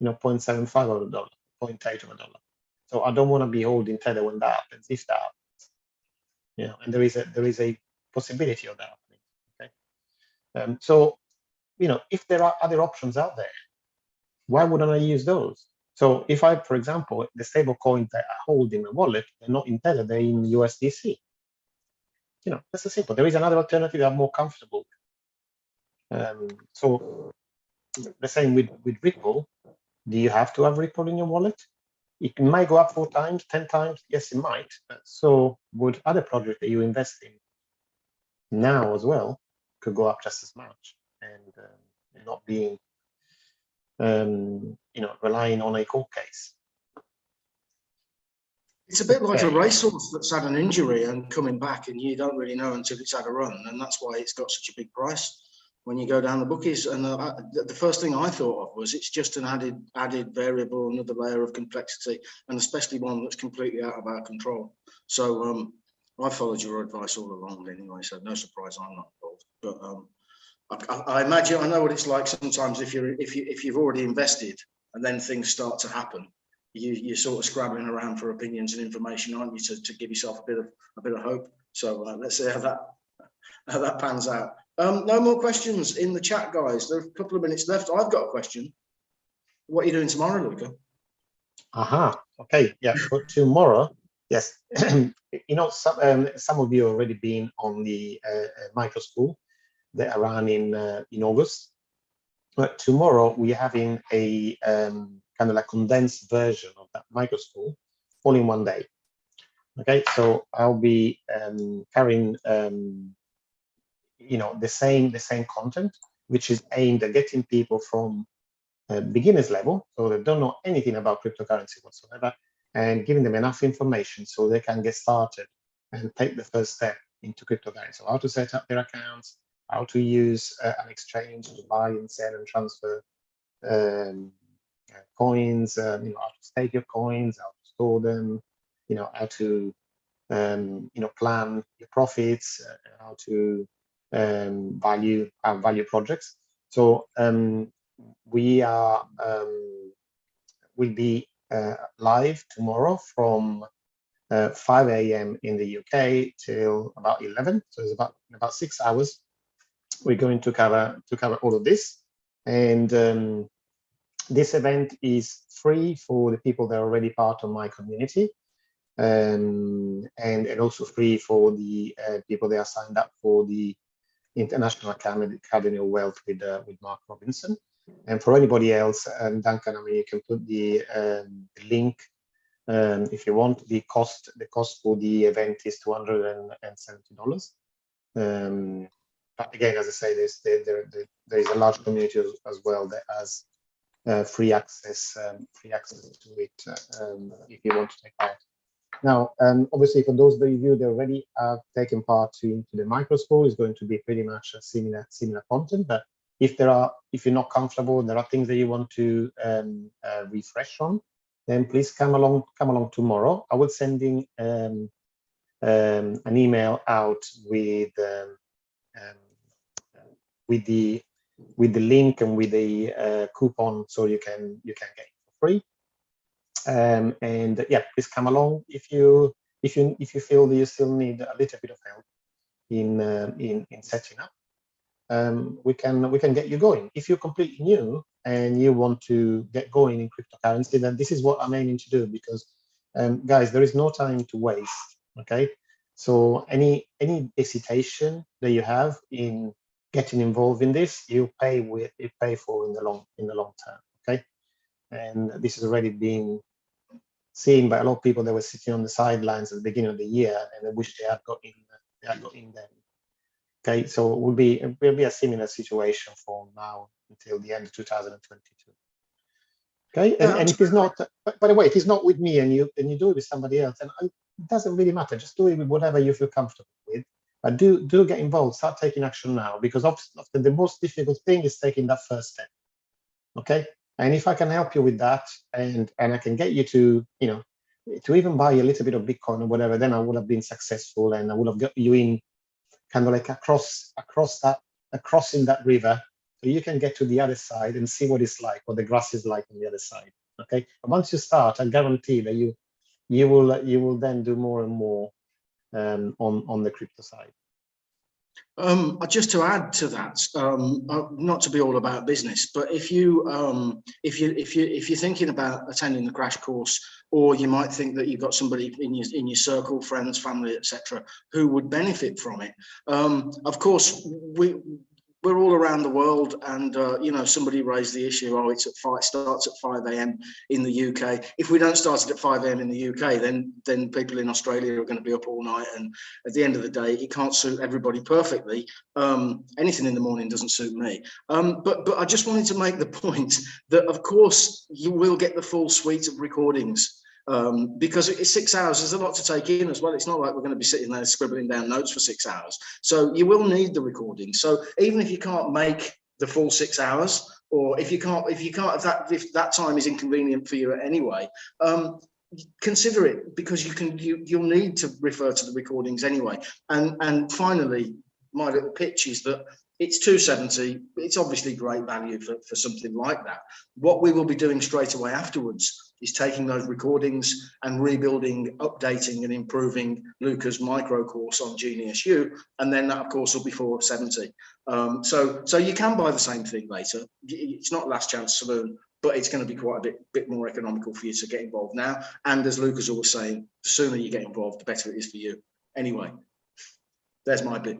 B: 0.75 of a dollar, 0.8 of a dollar. So I don't want to be holding Tether when that happens, if that happens. And there is a possibility of that happening. Okay. So if there are other options out there, why wouldn't I use those? So if I, for example, the stable coins that I hold in my wallet, they're not in Tether, they're in USDC. That's a simple. There is another alternative that I'm more comfortable with. So the same with Ripple. Do you have to have Ripple in your wallet? It might go up 4 times, 10 times. Yes, it might. So would other projects that you invest in now as well could go up just as much, and not being relying on a court case.
A: It's a bit like a racehorse that's had an injury and coming back, and you don't really know until it's had a run, and that's why it's got such a big price when you go down the bookies. And the first thing I thought of was it's just an added variable, another layer of complexity, and especially one that's completely out of our control. So I followed your advice all along anyway, so no surprise I'm not involved. But I imagine, I know what it's like sometimes if you've already invested and then things start to happen. You're sort of scrabbling around for opinions and information, aren't you, to give yourself a bit of hope. So let's see how that pans out. No more questions in the chat, guys. There's a couple of minutes left. I've got a question. What are you doing tomorrow, Luca?
B: Okay. Yeah. For tomorrow, yes. Some of you already been on the micro school that I ran in August. But tomorrow we're having a kind of like condensed version of that micro school, all in one day. Okay, so I'll be carrying the same content, which is aimed at getting people from beginners level, so they don't know anything about cryptocurrency whatsoever, and giving them enough information so they can get started and take the first step into cryptocurrency. So how to set up their accounts, how to use an exchange to buy and sell and transfer coins, how to stake your coins, how to store them, how to plan your profits, how to value projects. So we will be live tomorrow from 5 a.m. in the UK till about 11. So it's about 6 hours. We're going to cover all of this, and this event is free for the people that are already part of my community, and also free for the people that are signed up for the International Academy of Wealth with Mark Robinson. And for anybody else, Duncan, I mean, you can put the link if you want. The cost for the event is $270. But again, as I say, there is a large community as well that has free access to it if you want to take part. Now, obviously, for those of you that already have taken part into the micro school, it's going to be pretty much a similar content. But if you're not comfortable, there are things that you want to refresh on, then please come along tomorrow. I will sending an email out with the link and with the coupon, so you can get it for free. And yeah, please come along if you feel that you still need a little bit of help in setting up. We can get you going. If you're completely new and you want to get going in cryptocurrency, then this is what I'm aiming to do, because guys, there is no time to waste. Okay, so any hesitation that you have in getting involved in this, you pay for in the long term. Okay, and this has already been seen by a lot of people that were sitting on the sidelines at the beginning of the year, and they wish they had got in then. Okay, so it will be a similar situation from now until the end of 2022. Okay, and if it's not, by the way, if it's not with me and you do it with somebody else, then it doesn't really matter. Just do it with whatever you feel comfortable with. But do get involved. Start taking action now, because often the most difficult thing is taking that first step. Okay, and if I can help you with that, and I can get you to to even buy a little bit of Bitcoin or whatever, then I would have been successful, and I would have got you in kind of like crossing that river, so you can get to the other side and see what it's like, what the grass is like on the other side. Okay, but once you start, I guarantee that you will then do more and more on the crypto side.
A: Just to add to that, not to be all about business, but if you're thinking about attending the crash course, or you might think that you've got somebody in your circle, friends, family, etc., who would benefit from it. Of course, we're all around the world, and somebody raised the issue. Oh, it starts at 5 a.m. in the UK. If we don't start it at 5 a.m. in the UK, then people in Australia are going to be up all night, and at the end of the day, it can't suit everybody perfectly. Anything in the morning doesn't suit me. But I just wanted to make the point that, of course, you will get the full suite of recordings. Because it's 6 hours, there's a lot to take in as well. It's not like we're going to be sitting there scribbling down notes for 6 hours. So you will need the recording. So even if you can't make the full 6 hours, or if that time is inconvenient for you anyway, consider it, because you'll need to refer to the recordings anyway. And finally, my little pitch is that it's $270. It's obviously great value for something like that. What we will be doing straight away afterwards is taking those recordings and rebuilding, updating, and improving Luca's micro course on GeniusU, and then that, of course, will be $470. So you can buy the same thing later. It's not Last Chance Saloon but it's going to be quite a bit more economical for you to get involved now. And as Luca's always saying, the sooner you get involved, the better it is for you. Anyway, there's my bit.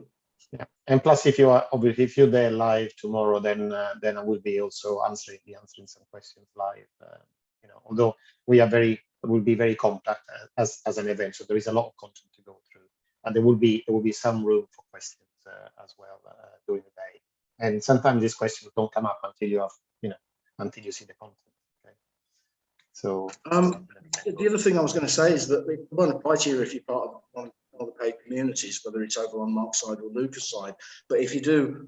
B: Yeah, and plus, if you're there live tomorrow, then I will be also answering some questions live. Although will be very compact as an event, so there is a lot of content to go through, and there will be some room for questions as well during the day. And sometimes these questions don't come up until you see the content. Okay. So
A: the other thing I was going to say is that it won't apply to you if you're part of one of the paid communities, whether it's over on Mark's side or Luca's side. But if you do,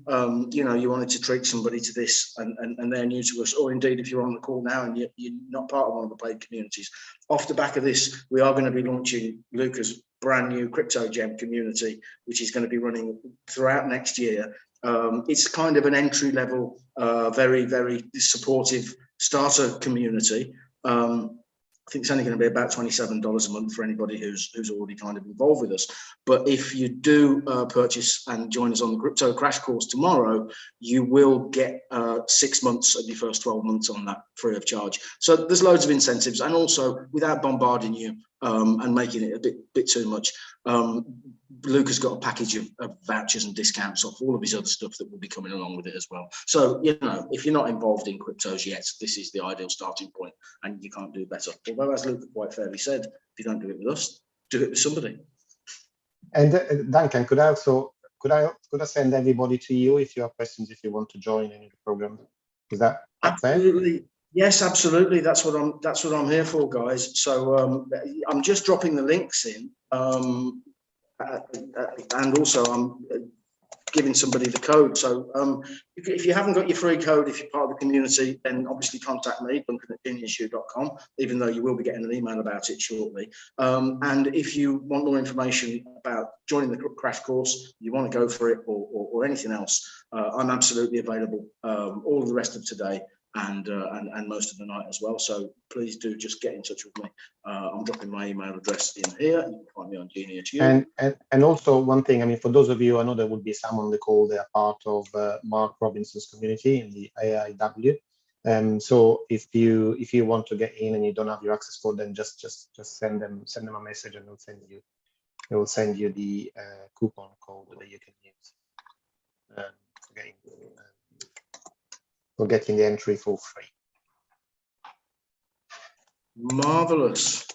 A: you wanted to treat somebody to this and they're new to us, or indeed if you're on the call now and you're not part of one of the paid communities, off the back of this, we are going to be launching Luca's brand new Crypto Gem community, which is going to be running throughout next year. It's kind of an entry level, very, very supportive starter community. I think it's only going to be about $27 a month for anybody who's already kind of involved with us. But if you do purchase and join us on the Crypto Crash Course tomorrow, you will get 6 months of your first 12 months on that free of charge. So there's loads of incentives, and also without bombarding you and making it a bit too much. Luca's got a package of vouchers and discounts off all of his other stuff that will be coming along with it as well. So, if you're not involved in cryptos yet, this is the ideal starting point, and you can't do better. Although, as Luca quite fairly said, if you don't do it with us, do it with somebody.
B: And Duncan, could I send everybody to you if you have questions, if you want to join any of the program? Is that
A: absolutely
B: fair?
A: Yes, absolutely. That's what I'm here for, guys. So I'm just dropping the links in. And also I'm giving somebody the code. So if you haven't got your free code, if you're part of the community, then obviously contact me, duncan@geniusu.com, even though you will be getting an email about it shortly. And if you want more information about joining the crash course, you want to go for it, or anything else, I'm absolutely available all of the rest of today and most of the night as well. So please do just get in touch with me. I'm dropping my email address in here. You can find me on GeniusU.
B: And also one thing, I mean, for those of you, I know there will be some on the call, they are part of Mark Robinson's community in the IAW. So if you want to get in and you don't have your access code, then just send them a message, and they will send you the coupon code that you can use for getting the entry for free.
A: Marvelous.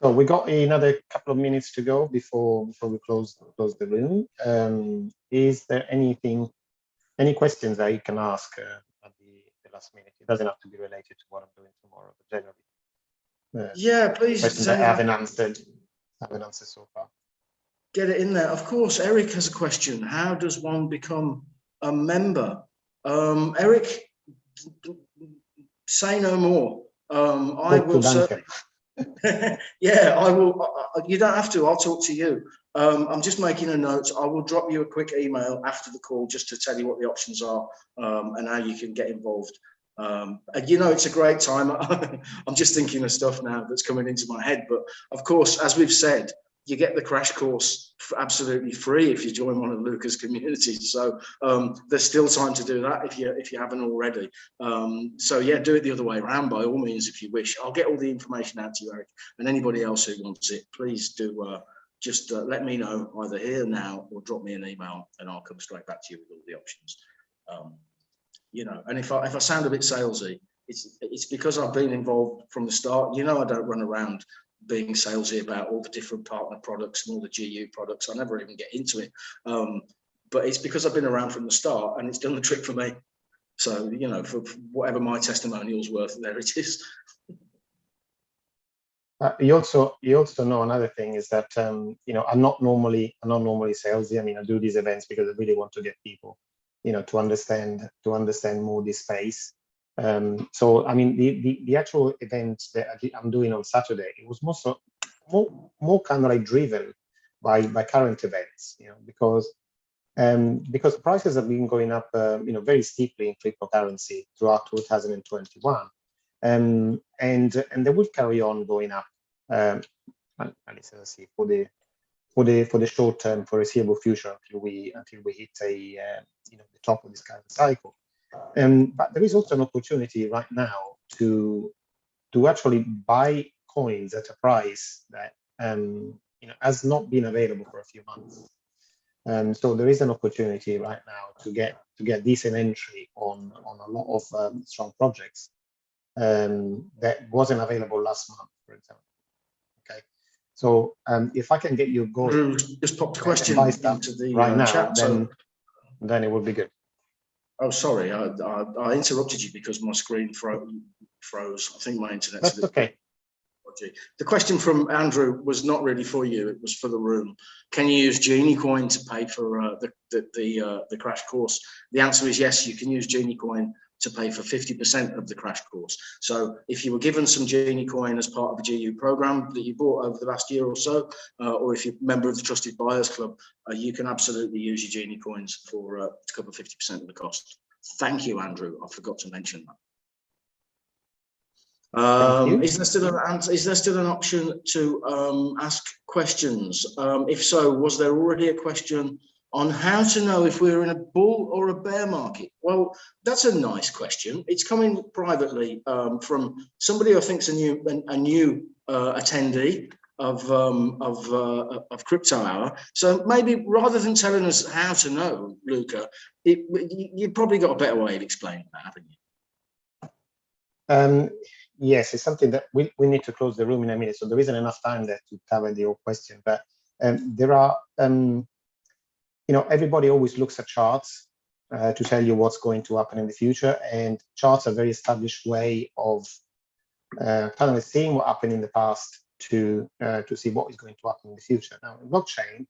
B: So we got another couple of minutes to go before we close the room. Is there any questions that you can ask at the last minute? It doesn't have to be related to what I'm doing tomorrow, but generally.
A: Yeah, please.
B: Questions I haven't answered so far.
A: Get it in there. Of course, Eric has a question. How does one become a member? Eric, say no more. I will certainly. Yeah, I will. You don't have to. I'll talk to you. I'm just making a note. I will drop you a quick email after the call just to tell you what the options are and how you can get involved. It's a great time. I'm just thinking of stuff now that's coming into my head. But of course, as we've said, you get the crash course for absolutely free if you join one of Luca's communities. So there's still time to do that if you haven't already. So yeah, do it the other way around by all means if you wish. I'll get all the information out to you, Eric, and anybody else who wants it. Please do just let me know either here now or drop me an email, and I'll come straight back to you with all the options. And if I sound a bit salesy, it's because I've been involved from the start. I don't run around being salesy about all the different partner products and all the GU products. I never even get into it. But it's because I've been around from the start, and it's done the trick for me. So, for whatever my testimonial's worth, there it is.
B: You also know another thing is that I'm not normally salesy. I mean, I do these events because I really want to get people, to understand more this space. So I mean, the actual event that I'm doing on Saturday, it was more kind of like driven by current events, because prices have been going up, very steeply in cryptocurrency throughout 2021, and they will carry on going up, at least let's see, for the short term, foreseeable future, until we hit the top of this current cycle. But there is also an opportunity right now to actually buy coins at a price that has not been available for a few months. So there is an opportunity right now to get decent entry on a lot of strong projects that wasn't available last month, for example. Okay, so if I can get you go
A: just pop the question
B: buy stuff
A: into the
B: right now,
A: chat,
B: then it would be good.
A: Oh, sorry, I interrupted you because my screen froze. I think my internet's
B: That's okay.
A: The question from Andrew was not really for you; it was for the room. Can you use Genie Coin to pay for the crash course? The answer is yes. You can use Genie Coin to pay for 50% of the crash course. So if you were given some Genie Coin as part of a GU program that you bought over the last year or so, or if you're a member of the Trusted Buyers Club, you can absolutely use your Genie Coins for to cover 50% of the cost. Thank you, Andrew. I forgot to mention that. Is there still an option to ask questions? If so, was there already a question on how to know if we're in a bull or a bear market? Well, that's a nice question. It's coming privately from somebody who I think is a new attendee of Crypto Hour. So maybe rather than telling us how to know, Luca, you've probably got a better way of explaining that, haven't you?
B: Yes, it's something that we need to close the room in a minute, so there isn't enough time there to cover the whole question. But there are, everybody always looks at charts to tell you what's going to happen in the future, and charts are a very established way of kind of seeing what happened in the past to see what is going to happen in the future. Now, in blockchain,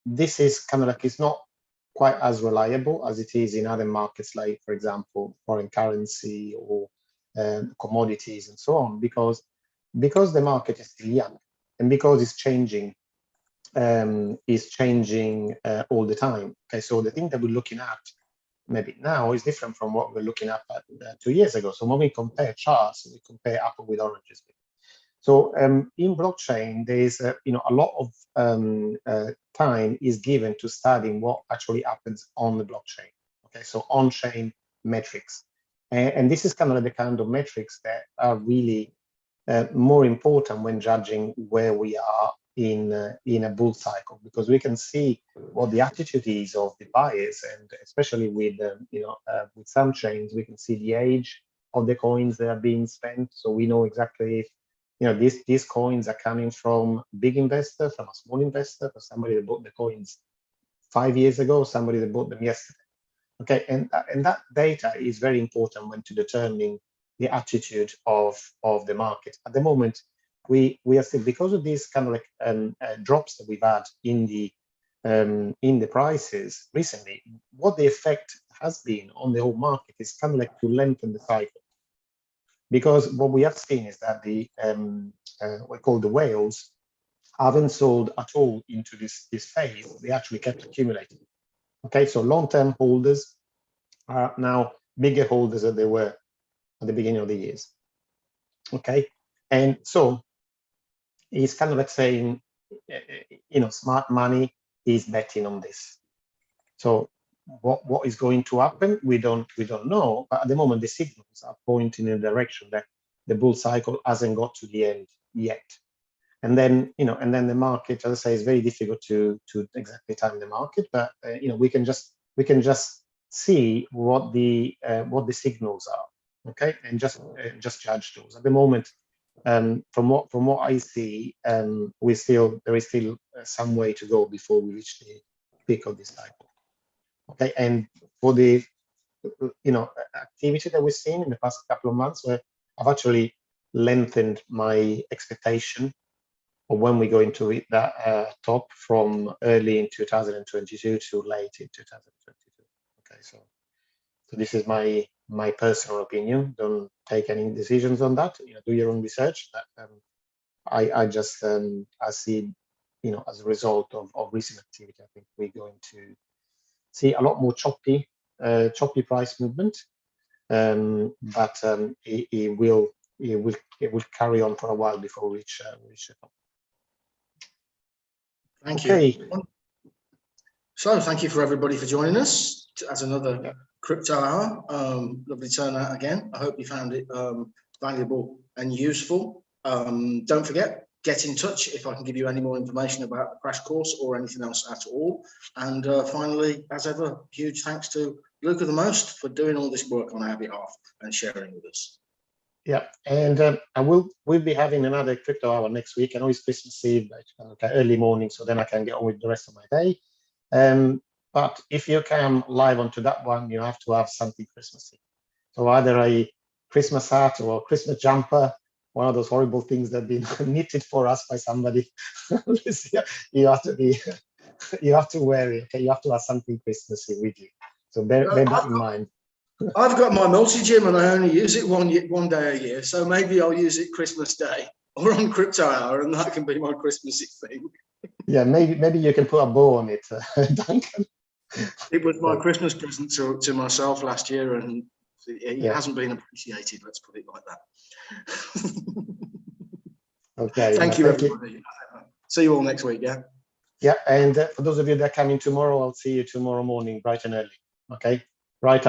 B: this is kind of like, it's not quite as reliable as it is in other markets, like, for example, foreign currency or commodities and so on, because the market is still young and because it's changing all the time. Okay, so the thing that we're looking at maybe now is different from what we're looking at 2 years ago. So when we compare charts, we compare apple with oranges. So in blockchain, there's a lot of time is given to studying what actually happens on the blockchain. Okay, so on-chain metrics. And this is kind of the kind of metrics that are really more important when judging where we are in a bull cycle, because we can see what the attitude is of the buyers, and especially with with some chains, we can see the age of the coins that are being spent, so we know exactly if these coins are coming from a big investor, from a small investor, from somebody that bought the coins 5 years ago, somebody that bought them yesterday. Okay, and that data is very important when to determining the attitude of the market. At the moment, we are still, because of these kind of like drops that we've had in the prices recently, what the effect has been on the whole market is kind of like to lengthen the cycle. Because what we have seen is that the what we call the whales haven't sold at all into this phase. They actually kept accumulating. Okay, so long-term holders are now bigger holders than they were at the beginning of the years. Okay, and so it's kind of like saying, smart money is betting on this. So what is going to happen? We don't know. But at the moment, the signals are pointing in the direction that the bull cycle hasn't got to the end yet. And then, the market, as I say, is very difficult to exactly time the market. But we can just see what the signals are, okay, and just judge those. At the moment, from what I see, there is still some way to go before we reach the peak of this cycle. Okay, and for the activity that we've seen in the past couple of months, where I've actually lengthened my expectation of when we're going to hit that top from early in 2022 to late in 2022. Okay, so this is my personal opinion. Don't take any decisions on that. Do your own research. But I just I see, as a result of recent activity, I think we're going to see a lot more choppy price movement, but it will carry on for a while before we reach the top.
A: Thank you. So thank you for everybody for joining us as another Crypto Hour. Lovely turnout again. I hope you found it valuable and useful. Don't forget, get in touch if I can give you any more information about the crash course or anything else at all. And finally, as ever, huge thanks to Luca the Most for doing all this work on our behalf and sharing with us.
B: Yeah, and we'll be having another Crypto Hour next week. I know it's Christmas Eve, but early morning, so then I can get on with the rest of my day. But if you come live onto that one, you have to have something Christmassy. So either a Christmas hat or a Christmas jumper, one of those horrible things that have been knitted for us by somebody. You have to wear it. Okay, you have to have something Christmassy with you. So bear that in mind.
A: I've got my multi-gym and I only use it one day a year, so maybe I'll use it Christmas Day or on Crypto Hour, and that can be my Christmassy thing.
B: Yeah, maybe you can put a bow on it, Duncan.
A: It was my Christmas present to myself last year, and it hasn't been appreciated. Let's put it like that.
B: Okay.
A: Thank you, everybody. See you all next week. Yeah.
B: Yeah, and for those of you that are coming tomorrow, I'll see you tomorrow morning, bright and early. Okay.